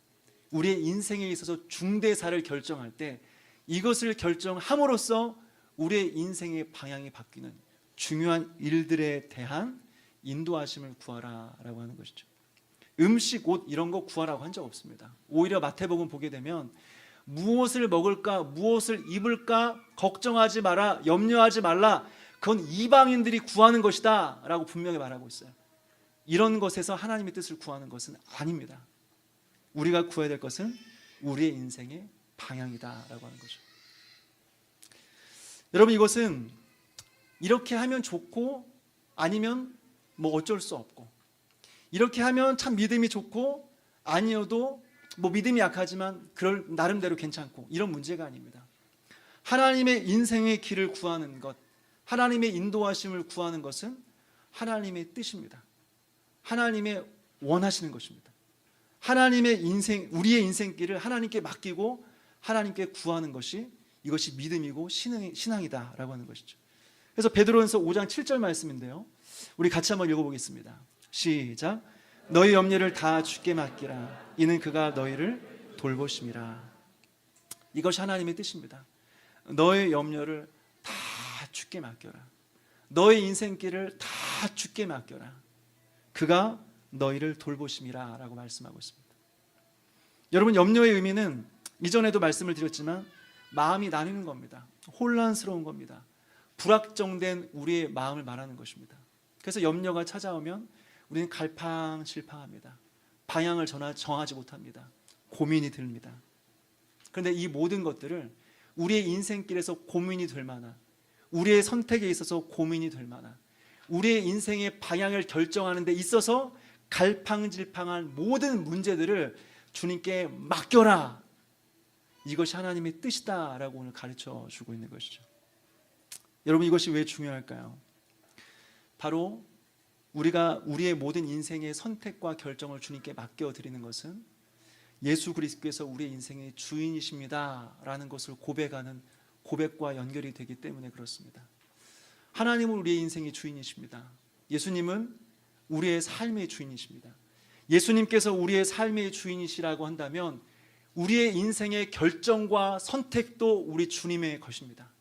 우리의 인생에 있어서 중대사를 결정할 때 이것을 결정함으로써 우리의 인생의 방향이 바뀌는 중요한 일들에 대한 인도하심을 구하라라고 하는 것이죠. 음식, 옷 이런 거 구하라고 한 적 없습니다. 오히려 마태복음 보게 되면 무엇을 먹을까, 무엇을 입을까 걱정하지 마라, 염려하지 말라. 그건 이방인들이 구하는 것이다 라고 분명히 말하고 있어요. 이런 것에서 하나님의 뜻을 구하는 것은 아닙니다. 우리가 구해야 될 것은 우리의 인생의 방향이다라고 하는 거죠. 여러분, 이것은 이렇게 하면 좋고 아니면 뭐 어쩔 수 없고, 이렇게 하면 참 믿음이 좋고 아니어도 뭐 믿음이 약하지만 그럴 나름대로 괜찮고, 이런 문제가 아닙니다. 하나님의 인생의 길을 구하는 것, 하나님의 인도하심을 구하는 것은 하나님의 뜻입니다. 하나님의 원하시는 것입니다. 하나님의 인생, 우리의 인생길을 하나님께 맡기고 하나님께 구하는 것이, 이것이 믿음이고 신앙이다라고 하는 것이죠. 그래서 베드로전서 5장 7절 말씀인데요, 우리 같이 한번 읽어보겠습니다. 시작. 너희 염려를 다 주께 맡기라. 이는 그가 너희를 돌보심이라. 이것이 하나님의 뜻입니다. 너의 염려를 다 주께 맡겨라. 너의 인생길을 다 주께 맡겨라. 그가 너희를 돌보심이라 라고 말씀하고 있습니다. 여러분, 염려의 의미는 이전에도 말씀을 드렸지만 마음이 나뉘는 겁니다. 혼란스러운 겁니다. 불확정된 우리의 마음을 말하는 것입니다. 그래서 염려가 찾아오면 우리는 갈팡질팡합니다. 방향을 정하지 못합니다. 고민이 듭니다. 그런데 이 모든 것들을 우리의 인생길에서 고민이 될 만한, 우리의 선택에 있어서 고민이 될 만한, 우리의 인생의 방향을 결정하는 데 있어서 갈팡질팡한 모든 문제들을 주님께 맡겨라. 이것이 하나님의 뜻이다라고 오늘 가르쳐 주고 있는 것이죠. 여러분, 이것이 왜 중요할까요? 바로 우리가 우리의 모든 인생의 선택과 결정을 주님께 맡겨드리는 것은 예수 그리스도께서 우리의 인생의 주인이십니다 라는 것을 고백하는 고백과 연결이 되기 때문에 그렇습니다. 하나님은 우리의 인생의 주인이십니다. 예수님은 우리의 삶의 주인이십니다. 예수님께서 우리의 삶의 주인이시라고 한다면 우리의 인생의 결정과 선택도 우리 주님의 것입니다.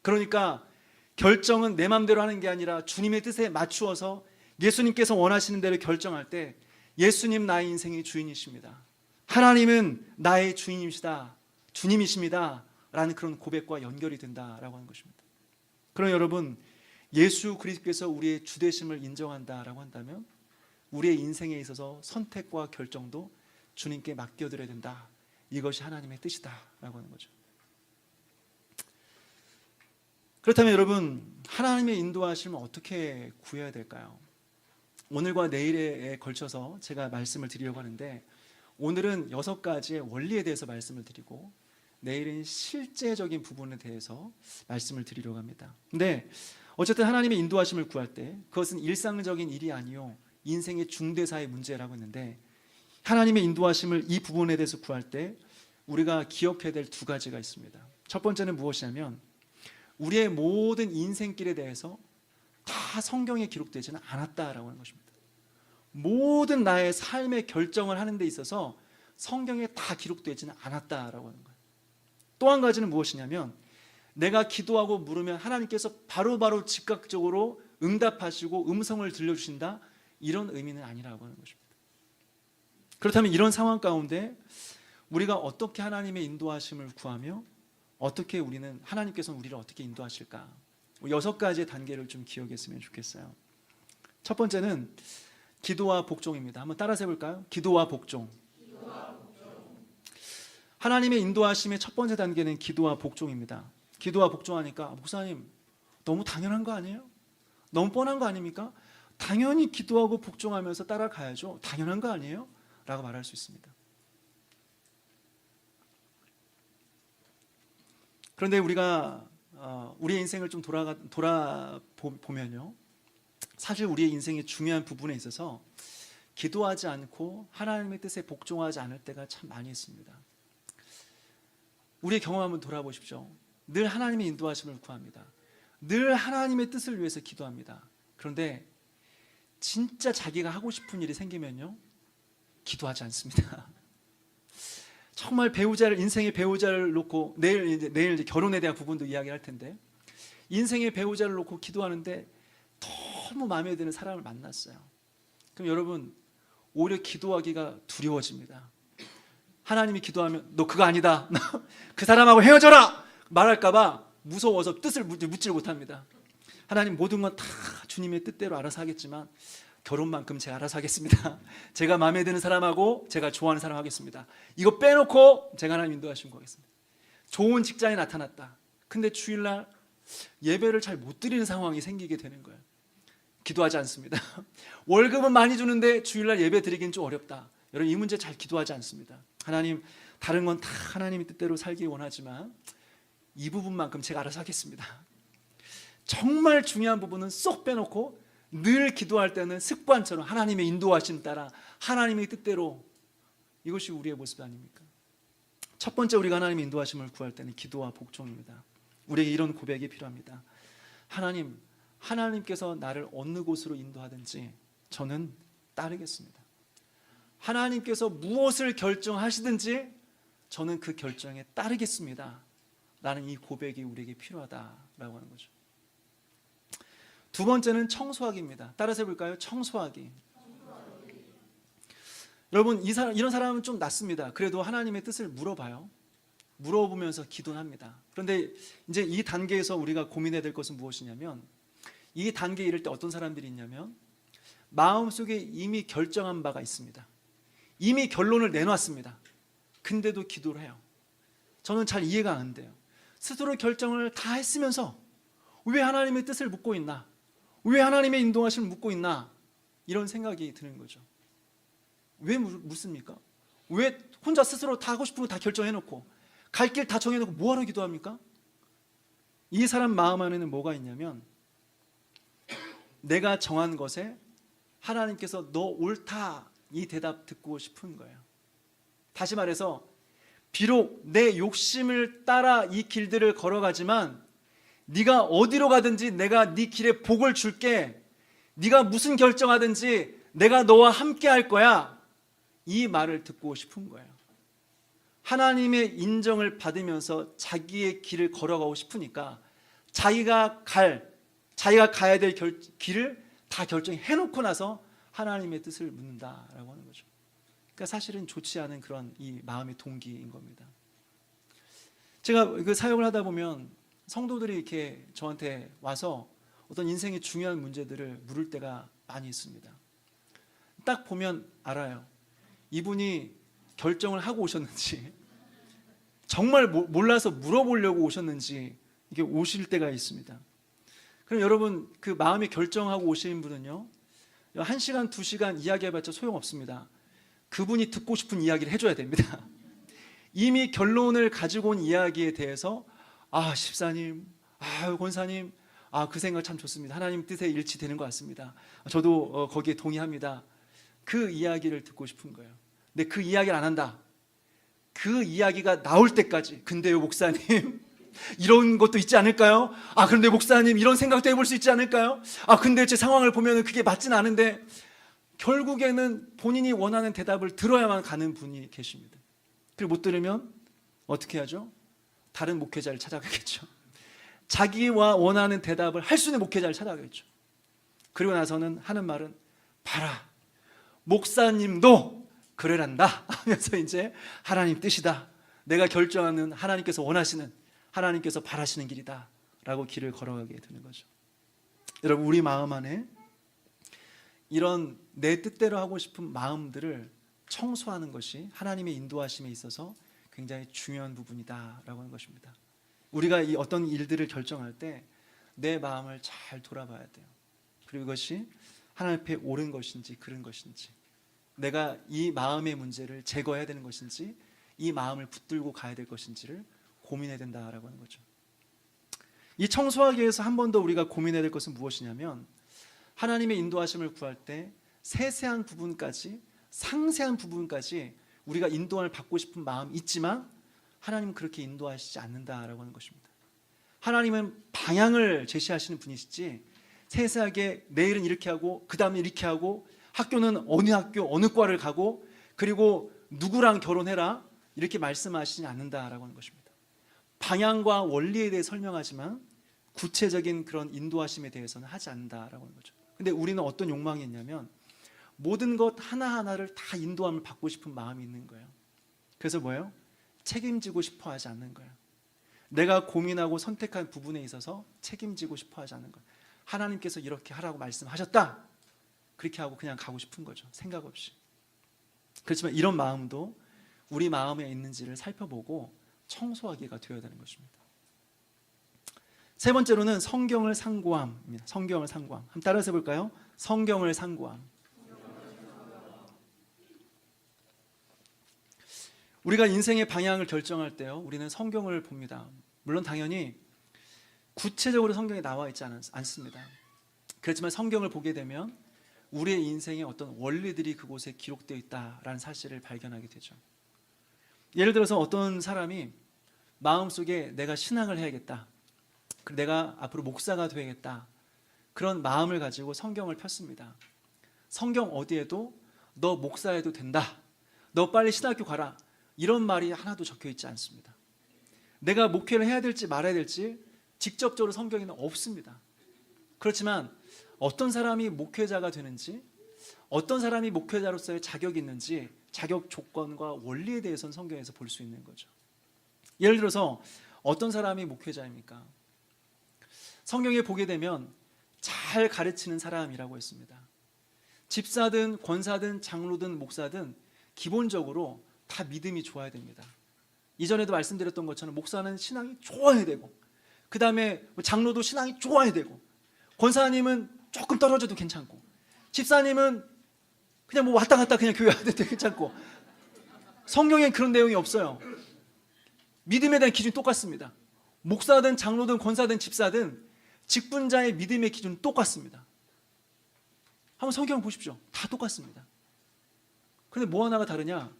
그러니까 결정은 내 마음대로 하는 게 아니라 주님의 뜻에 맞추어서 예수님께서 원하시는 대로 결정할 때 예수님 나의 인생의 주인이십니다. 하나님은 나의 주인이시다, 주님이십니다 라는 그런 고백과 연결이 된다라고 하는 것입니다. 그럼 여러분, 예수 그리스도께서 우리의 주되심을 인정한다라고 한다면 우리의 인생에 있어서 선택과 결정도 주님께 맡겨드려야 된다. 이것이 하나님의 뜻이다라고 하는 거죠. 그렇다면 여러분, 하나님의 인도하심을 어떻게 구해야 될까요? 오늘과 내일에 걸쳐서 제가 말씀을 드리려고 하는데, 오늘은 6가지의 원리에 대해서 말씀을 드리고 내일은 실제적인 부분에 대해서 말씀을 드리려고 합니다. 근데 어쨌든 하나님의 인도하심을 구할 때 그것은 일상적인 일이 아니요 인생의 중대사의 문제라고 했는데, 하나님의 인도하심을 이 부분에 대해서 구할 때 우리가 기억해야 될 2가지가 있습니다. 첫 번째는 무엇이냐면, 우리의 모든 인생길에 대해서 다 성경에 기록되지는 않았다라고 하는 것입니다. 모든 나의 삶의 결정을 하는 데 있어서 성경에 다 기록되지는 않았다라고 하는 거예요. 또 한 가지는 무엇이냐면, 내가 기도하고 물으면 하나님께서 바로바로 즉각적으로 응답하시고 음성을 들려주신다, 이런 의미는 아니라고 하는 것입니다. 그렇다면 이런 상황 가운데 우리가 어떻게 하나님의 인도하심을 구하며 어떻게 하나님께서는 우리를 어떻게 인도하실까? 6가지의 단계를 좀 기억했으면 좋겠어요. 첫 번째는 기도와 복종입니다. 한번 따라서 해볼까요? 기도와 복종. 하나님의 인도하심의 첫 번째 단계는 기도와 복종입니다. 기도와 복종하니까 목사님 너무 당연한 거 아니에요? 너무 뻔한 거 아닙니까? 당연히 기도하고 복종하면서 따라가야죠. 당연한 거 아니에요? 라고 말할 수 있습니다. 그런데 우리가 우리의 인생을 좀 돌아보면요, 사실 우리의 인생의 중요한 부분에 있어서 기도하지 않고 하나님의 뜻에 복종하지 않을 때가 참 많이 있습니다. 우리의 경험 한번 돌아보십시오. 늘 하나님의 인도하심을 구합니다. 늘 하나님의 뜻을 위해서 기도합니다. 그런데 진짜 자기가 하고 싶은 일이 생기면요, 기도하지 않습니다. 정말 인생의 배우자를 놓고 내일 이제 결혼에 대한 부분도 이야기할 텐데, 인생의 배우자를 놓고 기도하는데 너무 마음에 드는 사람을 만났어요. 그럼 여러분, 오히려 기도하기가 두려워집니다. 하나님이 기도하면 너 그거 아니다, 그 사람하고 헤어져라 말할까봐 무서워서 뜻을 묻질 못합니다. 하나님, 모든 건 다 주님의 뜻대로 알아서 하겠지만 결혼만큼 제가 알아서 하겠습니다. 제가 마음에 드는 사람하고 제가 좋아하는 사람 하겠습니다. 이거 빼놓고 제가 하나님 인도하신 거겠습니다. 좋은 직장에 나타났다. 근데 주일날 예배를 잘 못 드리는 상황이 생기게 되는 거예요. 기도하지 않습니다. 월급은 많이 주는데 주일날 예배 드리기는 좀 어렵다. 여러분, 이 문제 잘 기도하지 않습니다. 하나님, 다른 건 다 하나님의 뜻대로 살기 원하지만 이 부분만큼 제가 알아서 하겠습니다. 정말 중요한 부분은 쏙 빼놓고 늘 기도할 때는 습관처럼 하나님의 인도하심 따라 하나님의 뜻대로, 이것이 우리의 모습 아닙니까? 첫 번째, 우리가 하나님의 인도하심을 구할 때는 기도와 복종입니다. 우리에게 이런 고백이 필요합니다. 하나님께서 나를 어느 곳으로 인도하든지 저는 따르겠습니다. 하나님께서 무엇을 결정하시든지 저는 그 결정에 따르겠습니다. 라는 이 고백이 우리에게 필요하다라고 하는 거죠. 두 번째는 청소하기입니다. 따라서 해볼까요? 청소하기. 여러분, 이런 사람은 좀 낫습니다. 그래도 하나님의 뜻을 물어봐요. 물어보면서 기도는 합니다. 그런데 이제 이 단계에서 우리가 고민해야 될 것은 무엇이냐면, 이 단계에 이를 때 어떤 사람들이 있냐면 마음속에 이미 결정한 바가 있습니다. 이미 결론을 내놨습니다. 근데도 기도를 해요. 저는 잘 이해가 안 돼요. 스스로 결정을 다 했으면서 왜 하나님의 뜻을 묻고 있나? 왜 하나님의 인도하심을 묻고 있나? 이런 생각이 드는 거죠. 왜 묻습니까? 왜 혼자 스스로 다 하고 싶은 거 다 결정해놓고 갈 길 다 정해놓고 뭐하러 기도합니까? 이 사람 마음 안에는 뭐가 있냐면, 내가 정한 것에 하나님께서 너 옳다 이 대답 듣고 싶은 거예요. 다시 말해서 비록 내 욕심을 따라 이 길들을 걸어가지만 네가 어디로 가든지 내가 네 길에 복을 줄게, 네가 무슨 결정하든지 내가 너와 함께 할 거야, 이 말을 듣고 싶은 거예요. 하나님의 인정을 받으면서 자기의 길을 걸어가고 싶으니까 자기가 가야 될 길을 다 결정해놓고 나서 하나님의 뜻을 묻는다라고 하는 거죠. 그러니까 사실은 좋지 않은 그런 이 마음의 동기인 겁니다. 제가 그 사역을 하다 보면 성도들이 이렇게 저한테 와서 어떤 인생의 중요한 문제들을 물을 때가 많이 있습니다. 딱 보면 알아요. 이분이 결정을 하고 오셨는지, 정말 몰라서 물어보려고 오셨는지 이게 오실 때가 있습니다. 그럼 여러분, 그 마음에 결정하고 오시는 분은요, 1시간, 2시간 이야기해봤자 소용없습니다. 그분이 듣고 싶은 이야기를 해줘야 됩니다. 이미 결론을 가지고 온 이야기에 대해서 집사님, 권사님, 그 생각 참 좋습니다. 하나님 뜻에 일치되는 것 같습니다. 저도 거기에 동의합니다. 그 이야기를 듣고 싶은 거예요. 근데 그 이야기를 안 한다. 그 이야기가 나올 때까지, 근데요 목사님 이런 것도 있지 않을까요? 그런데 목사님 이런 생각도 해볼 수 있지 않을까요? 근데 제 상황을 보면 그게 맞진 않은데, 결국에는 본인이 원하는 대답을 들어야만 가는 분이 계십니다. 그리고 못 들으면 어떻게 하죠? 다른 목회자를 찾아가겠죠. 자기와 원하는 대답을 할 수 있는 목회자를 찾아가겠죠. 그리고 나서는 하는 말은, 봐라, 목사님도 그래란다 하면서 이제 하나님 뜻이다, 내가 결정하는 하나님께서 원하시는, 하나님께서 바라시는 길이다 라고 길을 걸어가게 되는 거죠. 여러분, 우리 마음 안에 이런 내 뜻대로 하고 싶은 마음들을 청소하는 것이 하나님의 인도하심에 있어서 굉장히 중요한 부분이다 라고 하는 것입니다. 우리가 이 어떤 일들을 결정할 때 내 마음을 잘 돌아봐야 돼요. 그리고 이것이 하나님 앞에 옳은 것인지 그른 것인지, 내가 이 마음의 문제를 제거해야 되는 것인지 이 마음을 붙들고 가야 될 것인지를 고민해야 된다라고 하는 거죠. 이 청소하기 위해서 한 번 더 우리가 고민해야 될 것은 무엇이냐면, 하나님의 인도하심을 구할 때 세세한 부분까지, 상세한 부분까지 우리가 인도함을 받고 싶은 마음이 있지만 하나님은 그렇게 인도하시지 않는다라고 하는 것입니다. 하나님은 방향을 제시하시는 분이시지 세세하게 내일은 이렇게 하고 그 다음에 이렇게 하고 학교는 어느 학교 어느 과를 가고 그리고 누구랑 결혼해라 이렇게 말씀하시지 않는다라고 하는 것입니다. 방향과 원리에 대해 설명하지만 구체적인 그런 인도하심에 대해서는 하지 않는다라고 하는 거죠. 근데 우리는 어떤 욕망이 있냐면 모든 것 하나하나를 다 인도함을 받고 싶은 마음이 있는 거예요. 그래서 뭐예요? 책임지고 싶어 하지 않는 거예요. 내가 고민하고 선택한 부분에 있어서 책임지고 싶어 하지 않는 거예요. 하나님께서 이렇게 하라고 말씀하셨다, 그렇게 하고 그냥 가고 싶은 거죠. 생각 없이. 그렇지만 이런 마음도 우리 마음에 있는지를 살펴보고 청소하기가 되어야 되는 것입니다. 세 번째로는 성경을 상고함입니다. 성경을 상고함. 한번 따라서 해볼까요? 성경을 상고함. 우리가 인생의 방향을 결정할 때요, 우리는 성경을 봅니다. 물론 당연히 구체적으로 성경에 나와 있지 않습니다. 그렇지만 성경을 보게 되면 우리의 인생의 어떤 원리들이 그곳에 기록되어 있다라는 사실을 발견하게 되죠. 예를 들어서 어떤 사람이 마음속에 내가 신앙을 해야겠다, 내가 앞으로 목사가 되겠다, 그런 마음을 가지고 성경을 폈습니다. 성경 어디에도 너 목사해도 된다, 너 빨리 신학교 가라, 이런 말이 하나도 적혀 있지 않습니다. 내가 목회를 해야 될지 말아야 될지 직접적으로 성경에는 없습니다. 그렇지만 어떤 사람이 목회자가 되는지, 어떤 사람이 목회자로서의 자격이 있는지 자격 조건과 원리에 대해서는 성경에서 볼 수 있는 거죠. 예를 들어서 어떤 사람이 목회자입니까? 성경에 보게 되면 잘 가르치는 사람이라고 했습니다. 집사든 권사든 장로든 목사든 기본적으로 다 믿음이 좋아야 됩니다. 이전에도 말씀드렸던 것처럼 목사는 신앙이 좋아야 되고, 그 다음에 장로도 신앙이 좋아야 되고, 권사님은 조금 떨어져도 괜찮고, 집사님은 그냥 뭐 왔다 갔다 그냥 교회 와도 괜찮고, 성경엔 그런 내용이 없어요. 믿음에 대한 기준이 똑같습니다. 목사든 장로든 권사든 집사든 직분자의 믿음의 기준은 똑같습니다. 한번 성경 보십시오. 다 똑같습니다. 그런데 뭐 하나가 다르냐?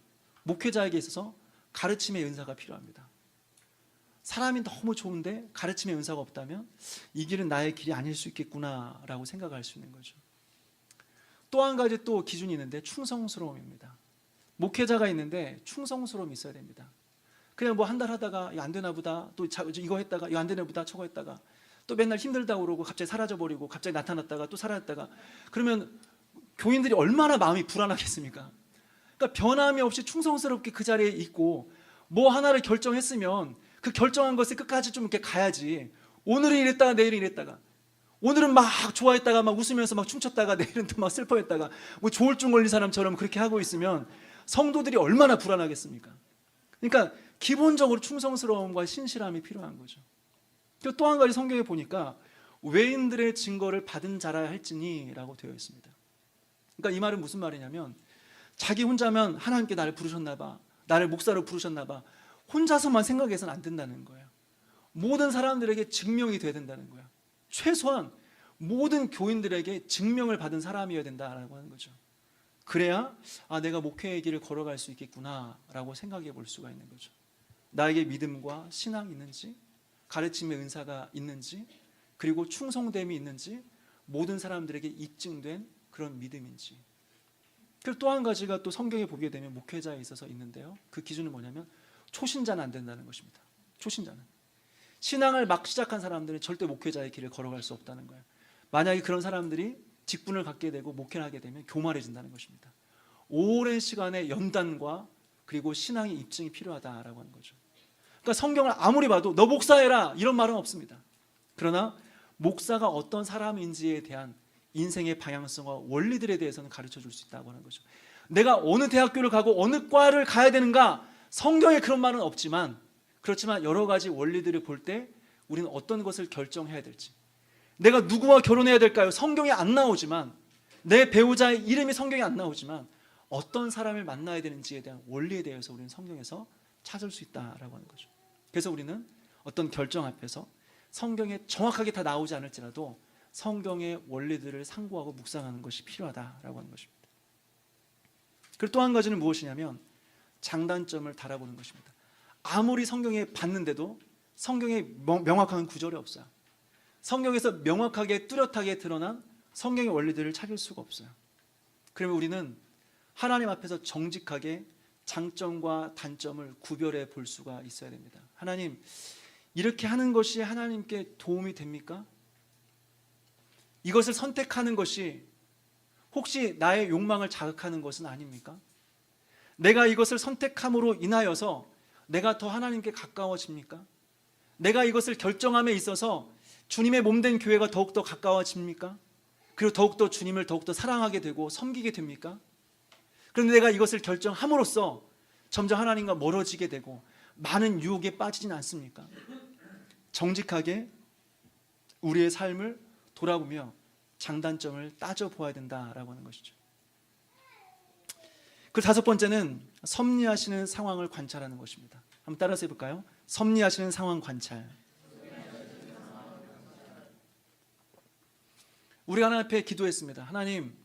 목회자에게 있어서 가르침의 은사가 필요합니다. 사람이 너무 좋은데 가르침의 은사가 없다면 이 길은 나의 길이 아닐 수 있겠구나 라고 생각할 수 있는 거죠. 또 한 가지 또 기준이 있는데 충성스러움입니다. 목회자가 있는데 충성스러움이 있어야 됩니다. 그냥 뭐 한 달 하다가 이거 안 되나 보다, 또 이거 했다가 이거 안 되나 보다, 저거 했다가 또 맨날 힘들다고 그러고 갑자기 사라져버리고 갑자기 나타났다가 또 사라졌다가, 그러면 교인들이 얼마나 마음이 불안하겠습니까? 그러니까 변함이 없이 충성스럽게 그 자리에 있고, 뭐 하나를 결정했으면 그 결정한 것을 끝까지 좀 이렇게 가야지. 오늘은 이랬다가 내일은 이랬다가, 오늘은 막 좋아했다가 막 웃으면서 막 춤췄다가 내일은 또 막 슬퍼했다가 뭐 조울증 걸린 사람처럼 그렇게 하고 있으면 성도들이 얼마나 불안하겠습니까? 그러니까 기본적으로 충성스러움과 신실함이 필요한 거죠. 또 한 가지 성경에 보니까 외인들의 증거를 받은 자라 할지니 라고 되어 있습니다. 그러니까 이 말은 무슨 말이냐면, 자기 혼자면 하나님께 나를 부르셨나 봐, 나를 목사로 부르셨나 봐, 혼자서만 생각해서는 안 된다는 거예요. 모든 사람들에게 증명이 돼야 된다는 거예요. 최소한 모든 교인들에게 증명을 받은 사람이어야 된다라고 하는 거죠. 그래야 내가 목회의 길을 걸어갈 수 있겠구나 라고 생각해 볼 수가 있는 거죠. 나에게 믿음과 신앙이 있는지, 가르침의 은사가 있는지, 그리고 충성됨이 있는지, 모든 사람들에게 입증된 그런 믿음인지. 그리고 또 한 가지가 또 성경에 보게 되면 목회자에 있어서 있는데요, 그 기준은 뭐냐면 초신자는 안 된다는 것입니다. 초신자는, 신앙을 막 시작한 사람들은 절대 목회자의 길을 걸어갈 수 없다는 거예요. 만약에 그런 사람들이 직분을 갖게 되고 목회를 하게 되면 교만해진다는 것입니다. 오랜 시간의 연단과 그리고 신앙의 입증이 필요하다라고 하는 거죠. 그러니까 성경을 아무리 봐도 너 목사해라 이런 말은 없습니다. 그러나 목사가 어떤 사람인지에 대한 인생의 방향성과 원리들에 대해서는 가르쳐 줄 수 있다고 하는 거죠. 내가 어느 대학교를 가고 어느 과를 가야 되는가, 성경에 그런 말은 없지만, 그렇지만 여러 가지 원리들을 볼 때 우리는 어떤 것을 결정해야 될지, 내가 누구와 결혼해야 될까요? 성경에 안 나오지만, 내 배우자의 이름이 성경에 안 나오지만 어떤 사람을 만나야 되는지에 대한 원리에 대해서 우리는 성경에서 찾을 수 있다라고 하는 거죠. 그래서 우리는 어떤 결정 앞에서 성경에 정확하게 다 나오지 않을지라도 성경의 원리들을 상고하고 묵상하는 것이 필요하다라고 하는 것입니다. 그리고 또 한 가지는 무엇이냐면 장단점을 달아보는 것입니다. 아무리 성경에 봤는데도 성경에 명확한 구절이 없어요. 성경에서 명확하게 뚜렷하게 드러난 성경의 원리들을 찾을 수가 없어요. 그러면 우리는 하나님 앞에서 정직하게 장점과 단점을 구별해 볼 수가 있어야 됩니다. 하나님, 이렇게 하는 것이 하나님께 도움이 됩니까? 이것을 선택하는 것이 혹시 나의 욕망을 자극하는 것은 아닙니까? 내가 이것을 선택함으로 인하여서 내가 더 하나님께 가까워집니까? 내가 이것을 결정함에 있어서 주님의 몸된 교회가 더욱더 가까워집니까? 그리고 더욱더 주님을 더욱더 사랑하게 되고 섬기게 됩니까? 그런데 내가 이것을 결정함으로써 점점 하나님과 멀어지게 되고 많은 유혹에 빠지진 않습니까? 정직하게 우리의 삶을 돌아보며 장단점을 따져보아야 된다라고 하는 것이죠. 그 다섯 번째는 섭리하시는 상황을 관찰하는 것입니다. 한번 따라서 해볼까요? 섭리하시는 상황 관찰. 우리 하나님 앞에 기도했습니다. 하나님,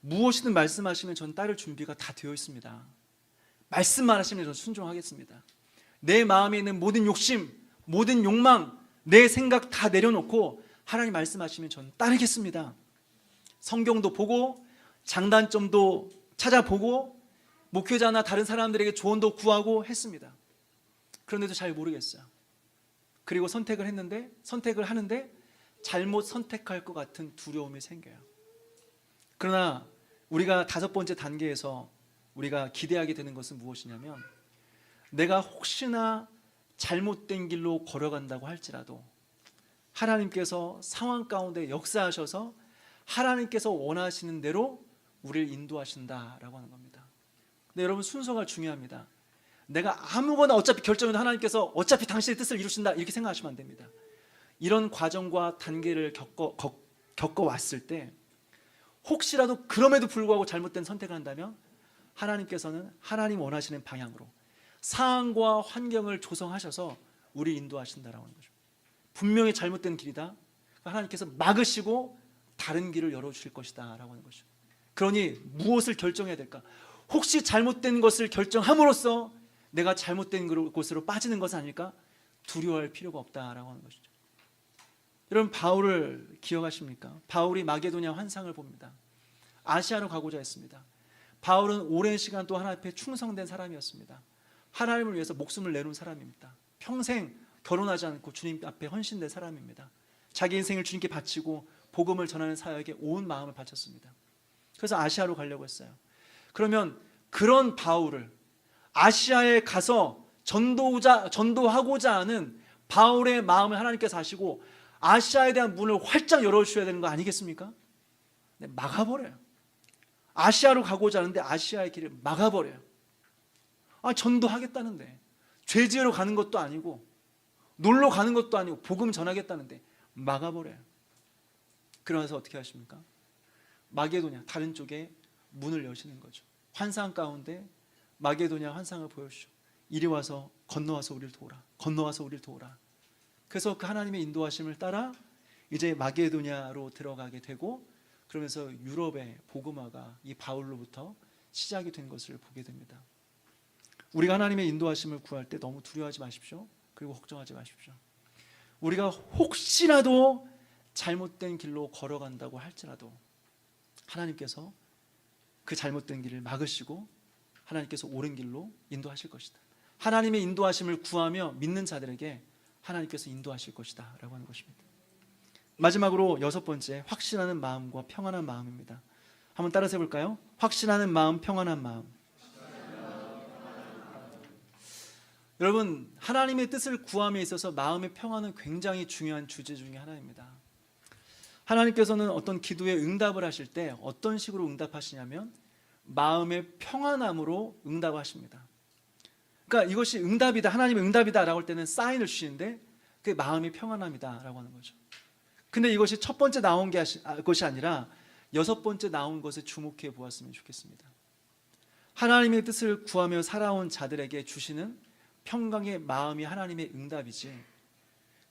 무엇이든 말씀하시면 전 따를 준비가 다 되어 있습니다. 말씀만 하시면 전 순종하겠습니다. 내 마음에 있는 모든 욕심, 모든 욕망, 내 생각 다 내려놓고 하나님 말씀하시면 저는 따르겠습니다. 성경도 보고 장단점도 찾아보고 목회자나 다른 사람들에게 조언도 구하고 했습니다. 그런데도 잘 모르겠어요. 그리고 선택을 하는데 잘못 선택할 것 같은 두려움이 생겨요. 그러나 우리가 5번째 단계에서 우리가 기대하게 되는 것은 무엇이냐면, 내가 혹시나 잘못된 길로 걸어간다고 할지라도 하나님께서 상황 가운데 역사하셔서 하나님께서 원하시는 대로 우리를 인도하신다라고 하는 겁니다. 근데 여러분, 순서가 중요합니다. 내가 아무거나 어차피 결정해도 하나님께서 어차피 당신의 뜻을 이루신다 이렇게 생각하시면 안 됩니다. 이런 과정과 단계를 겪어왔을 때 혹시라도 그럼에도 불구하고 잘못된 선택을 한다면 하나님께서는 하나님 원하시는 방향으로 상황과 환경을 조성하셔서 우리를 인도하신다라고 하는 거죠. 분명히 잘못된 길이다, 하나님께서 막으시고 다른 길을 열어주실 것이다 라고 하는 거죠. 그러니 무엇을 결정해야 될까? 혹시 잘못된 것을 결정함으로써 내가 잘못된 곳으로 빠지는 것은 아닐까? 두려워할 필요가 없다라고 하는 것이죠. 여러분, 바울을 기억하십니까? 바울이 마게도냐 환상을 봅니다. 아시아로 가고자 했습니다. 바울은 오랜 시간 동안 하나님 앞에 충성된 사람이었습니다. 하나님을 위해서 목숨을 내놓은 사람입니다. 평생 결혼하지 않고 주님 앞에 헌신된 사람입니다. 자기 인생을 주님께 바치고 복음을 전하는 사역에 온 마음을 바쳤습니다. 그래서 아시아로 가려고 했어요. 그러면 그런 바울을 아시아에 가서 전도하고자 하는 바울의 마음을 하나님께서 아시고 아시아에 대한 문을 활짝 열어주셔야 되는 거 아니겠습니까? 네, 막아버려요. 아시아로 가고자 하는데 아시아의 길을 막아버려요. 전도하겠다는데, 죄 지으러 가는 것도 아니고 놀러 가는 것도 아니고 복음 전하겠다는데 막아버려요. 그러면서 어떻게 하십니까? 마게도냐 다른 쪽에 문을 여시는 거죠. 환상 가운데 마게도냐 환상을 보여주죠. 이리 와서 건너와서 우리를 도우라. 건너와서 우리를 도우라. 그래서 그 하나님의 인도하심을 따라 이제 마게도냐로 들어가게 되고, 그러면서 유럽의 복음화가 이 바울로부터 시작이 된 것을 보게 됩니다. 우리가 하나님의 인도하심을 구할 때 너무 두려워하지 마십시오. 그리고 걱정하지 마십시오. 우리가 혹시라도 잘못된 길로 걸어간다고 할지라도 하나님께서 그 잘못된 길을 막으시고 하나님께서 옳은 길로 인도하실 것이다. 하나님의 인도하심을 구하며 믿는 자들에게 하나님께서 인도하실 것이다 라고 하는 것입니다. 마지막으로 6번째, 확신하는 마음과 평안한 마음입니다. 한번 따라서 해볼까요? 확신하는 마음, 평안한 마음. 여러분, 하나님의 뜻을 구함에 있어서 마음의 평안은 굉장히 중요한 주제 중에 하나입니다. 하나님께서는 어떤 기도에 응답을 하실 때 어떤 식으로 응답하시냐면 마음의 평안함으로 응답하십니다. 그러니까 이것이 응답이다, 하나님의 응답이다 라고 할 때는 사인을 주시는데 그게 마음의 평안함이다 라고 하는 거죠. 근데 이것이 첫 번째 나온 것이 아니라 6번째 나온 것에 주목해 보았으면 좋겠습니다. 하나님의 뜻을 구하며 살아온 자들에게 주시는 평강의 마음이 하나님의 응답이지,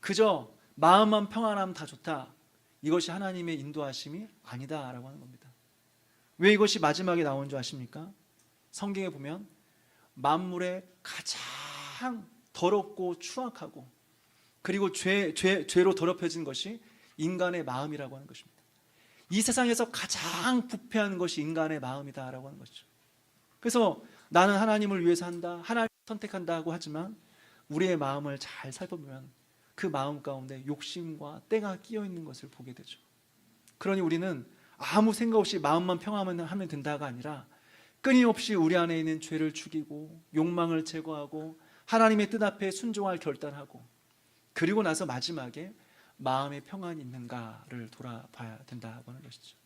그저 마음만 평안하면 다 좋다, 이것이 하나님의 인도하심이 아니다라고 하는 겁니다. 왜 이것이 마지막에 나온 줄 아십니까? 성경에 보면 만물에 가장 더럽고 추악하고 그리고 죄로 더럽혀진 것이 인간의 마음이라고 하는 것입니다. 이 세상에서 가장 부패한 것이 인간의 마음이다라고 하는 것이죠. 그래서 나는 하나님을 위해서 한다, 하나님을 선택한다고 하지만 우리의 마음을 잘 살펴보면 그 마음 가운데 욕심과 때가 끼어 있는 것을 보게 되죠. 그러니 우리는 아무 생각 없이 마음만 평안하면 된다가 아니라 끊임없이 우리 안에 있는 죄를 죽이고 욕망을 제거하고 하나님의 뜻 앞에 순종할 결단하고, 그리고 나서 마지막에 마음의 평안이 있는가를 돌아봐야 된다고 하는 것이죠.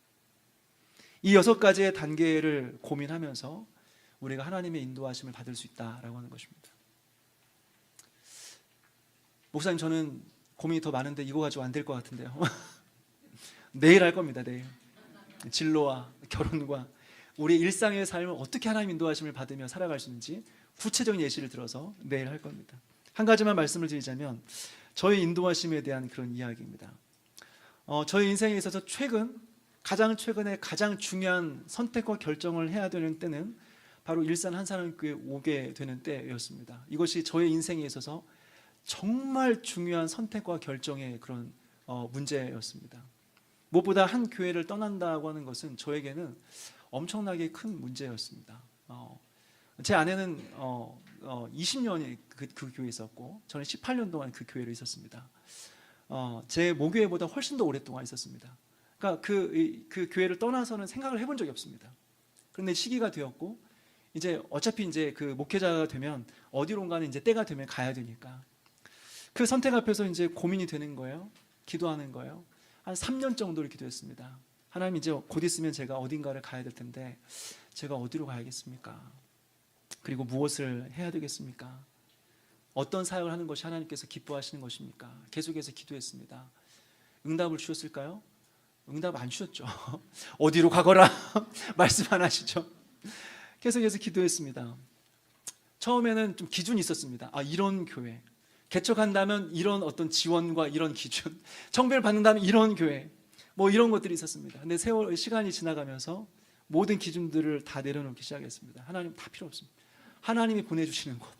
이 6가지의 단계를 고민하면서 우리가 하나님의 인도하심을 받을 수 있다라고 하는 것입니다. 목사님, 저는 고민이 더 많은데 이거 가지고 안 될 것 같은데요. 내일 할 겁니다. 내일. 진로와 결혼과 우리 일상의 삶을 어떻게 하나님 인도하심을 받으며 살아갈 수 있는지 구체적인 예시를 들어서 내일 할 겁니다. 한 가지만 말씀을 드리자면 저희 인도하심에 대한 그런 이야기입니다. 저희 인생에 있어서 가장 최근에 가장 중요한 선택과 결정을 해야 되는 때는 바로 일산 한사람교회에 오게 되는 때였습니다. 이것이 저의 인생에 있어서 정말 중요한 선택과 결정의 그런 문제였습니다. 무엇보다 한 교회를 떠난다고 하는 것은 저에게는 엄청나게 큰 문제였습니다. 제 아내는 20년이 그 교회에 있었고 저는 18년 동안 그 교회로 있었습니다. 제 모교회보다 훨씬 더 오랫동안 있었습니다. 그러니까 그 교회를 떠나서는 생각을 해본 적이 없습니다. 그런데 시기가 되었고 이제 어차피 이제 그 목회자가 되면 어디론가는 이제 때가 되면 가야 되니까 그 선택 앞에서 이제 고민이 되는 거예요. 기도하는 거예요. 한 3년 정도를 기도했습니다. 하나님, 이제 곧 있으면 제가 어딘가를 가야 될 텐데 제가 어디로 가야겠습니까? 그리고 무엇을 해야 되겠습니까? 어떤 사역을 하는 것이 하나님께서 기뻐하시는 것입니까? 계속해서 기도했습니다. 응답을 주셨을까요? 응답 안 주셨죠. 어디로 가거라 말씀 안 하시죠. 계속해서 기도했습니다. 처음에는 좀 기준이 있었습니다. 이런 교회 개척한다면 이런 어떤 지원과 이런 기준, 청배를 받는다면 이런 교회, 뭐 이런 것들이 있었습니다. 근데 시간이 지나가면서 모든 기준들을 다 내려놓기 시작했습니다. 하나님, 다 필요 없습니다. 하나님이 보내주시는 곳,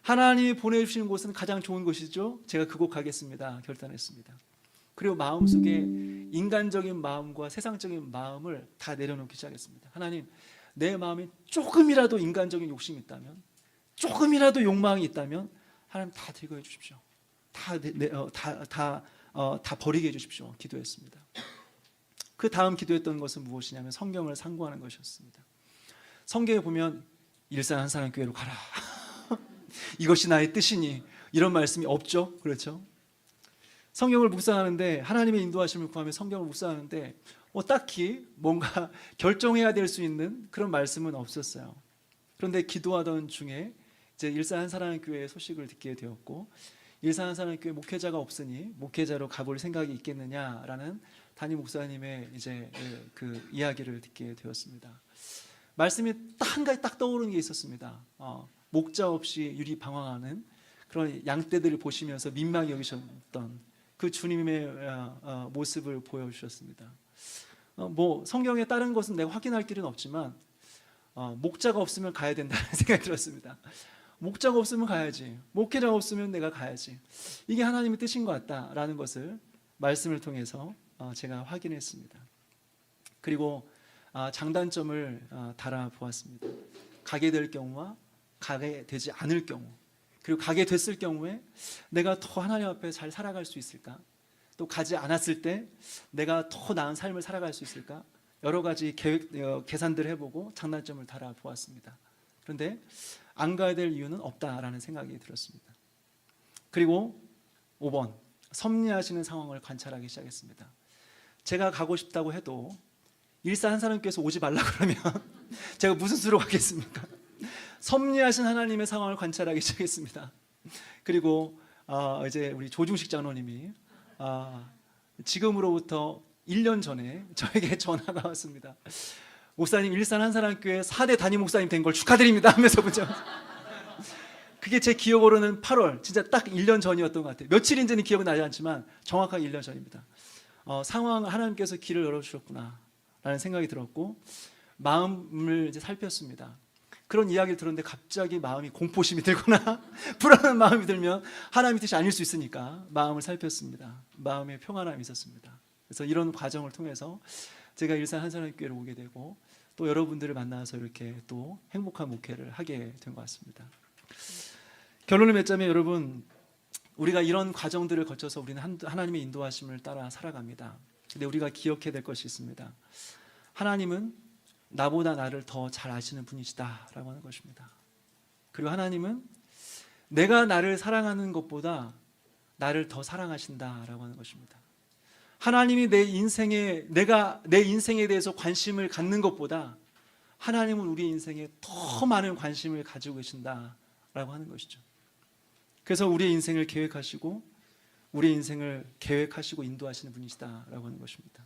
하나님이 보내주시는 곳은 가장 좋은 곳이죠. 제가 그곳 가겠습니다 결단했습니다. 그리고 마음속에 인간적인 마음과 세상적인 마음을 다 내려놓기 시작했습니다. 하나님, 내 마음에 조금이라도 인간적인 욕심이 있다면, 조금이라도 욕망이 있다면 하나님 다 제거해 주십시오. 다 버리게 해주십시오. 기도했습니다. 그 다음 기도했던 것은 무엇이냐면 성경을 상고하는 것이었습니다. 성경에 보면 일산 한사람교회로 가라 이것이 나의 뜻이니 이런 말씀이 없죠. 그렇죠? 성경을 묵상하는데, 하나님의 인도하심을 구하며 성경을 묵상하는데 딱히 뭔가 결정해야 될 수 있는 그런 말씀은 없었어요. 그런데 기도하던 중에 이제 일산 한사람교회의 소식을 듣게 되었고, 일산 한사람교회 목회자가 없으니 목회자로 가볼 생각이 있겠느냐라는 담임 목사님의 이제 그 이야기를 듣게 되었습니다. 말씀이 딱 한 가지 딱 떠오르는 게 있었습니다. 목자 없이 유리 방황하는 그런 양떼들을 보시면서 민망히 여기셨던 그 주님의 모습을 보여주셨습니다. 뭐 성경에 다른 것은 내가 확인할 길은 없지만 목자가 없으면 가야 된다는 생각이 들었습니다. 목자가 없으면 가야지, 목회자가 없으면 내가 가야지, 이게 하나님의 뜻인 것 같다라는 것을 말씀을 통해서 제가 확인했습니다. 그리고 장단점을 달아보았습니다. 가게 될 경우와 가게 되지 않을 경우, 그리고 가게 됐을 경우에 내가 더 하나님 앞에 잘 살아갈 수 있을까, 또 가지 않았을 때 내가 더 나은 삶을 살아갈 수 있을까, 여러 가지 계산들을 해보고 장단점을 달아보았습니다. 그런데 안 가야 될 이유는 없다라는 생각이 들었습니다. 그리고 5번, 섭리하시는 상황을 관찰하기 시작했습니다. 제가 가고 싶다고 해도 일산 한사람께서 오지 말라 그러면 제가 무슨 수로 가겠습니까? 섭리하신 하나님의 상황을 관찰하기 시작했습니다. 그리고 이제 우리 조중식 장로님이 지금으로부터 1년 전에 저에게 전화가 왔습니다. 목사님, 일산 한사람교회 4대 담임 목사님 된 걸 축하드립니다 하면서 보죠. 그게 제 기억으로는 8월, 진짜 딱 1년 전이었던 것 같아요. 며칠인지는 기억은 나지 않지만 정확하게 1년 전입니다. 상황, 하나님께서 길을 열어주셨구나 라는 생각이 들었고, 마음을 이제 살폈습니다. 그런 이야기를 들었는데 갑자기 마음이 공포심이 들거나 불안한 마음이 들면 하나님의 뜻이 아닐 수 있으니까 마음을 살폈습니다. 마음에 평안함이 있었습니다. 그래서 이런 과정을 통해서 제가 일산 한사람교회를 오게 되고, 또 여러분들을 만나서 이렇게 또 행복한 목회를 하게 된 것 같습니다. 결론을 맺자면, 여러분, 우리가 이런 과정들을 거쳐서 우리는 하나님의 인도하심을 따라 살아갑니다. 근데 우리가 기억해야 될 것이 있습니다. 하나님은 나보다 나를 더 잘 아시는 분이시다 라고 하는 것입니다. 그리고 하나님은 내가 나를 사랑하는 것보다 나를 더 사랑하신다 라고 하는 것입니다. 하나님이 내가 내 인생에 대해서 관심을 갖는 것보다 하나님은 우리 인생에 더 많은 관심을 가지고 계신다라고 하는 것이죠. 그래서 우리의 인생을 계획하시고 우리의 인생을 계획하시고 인도하시는 분이시다라고 하는 것입니다.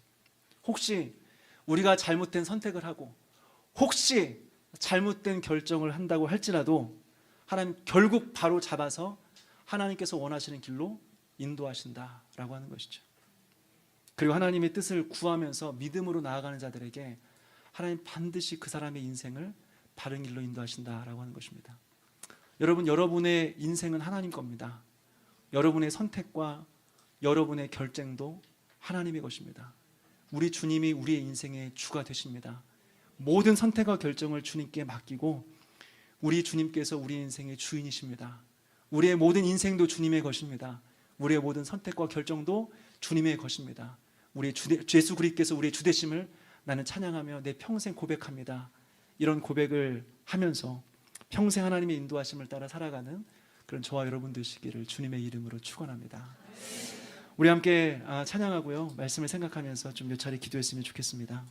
혹시 우리가 잘못된 선택을 하고 혹시 잘못된 결정을 한다고 할지라도 하나님 결국 바로 잡아서 하나님께서 원하시는 길로 인도하신다라고 하는 것이죠. 그리고 하나님의 뜻을 구하면서 믿음으로 나아가는 자들에게 하나님 반드시 그 사람의 인생을 바른 길로 인도하신다라고 하는 것입니다. 여러분, 여러분의 인생은 하나님 겁니다. 여러분의 선택과 여러분의 결정도 하나님의 것입니다. 우리 주님이 우리의 인생의 주가 되십니다. 모든 선택과 결정을 주님께 맡기고 우리 주님께서 우리 인생의 주인이십니다. 우리의 모든 인생도 주님의 것입니다. 우리의 모든 선택과 결정도 주님의 것입니다. 우리 예수 그리스도께서 우리의 주 되심을 나는 찬양하며 내 평생 고백합니다. 이런 고백을 하면서 평생 하나님의 인도하심을 따라 살아가는 그런 저와 여러분 되시기를 주님의 이름으로 축원합니다. 우리 함께 찬양하고요, 말씀을 생각하면서 좀 몇 차례 기도했으면 좋겠습니다.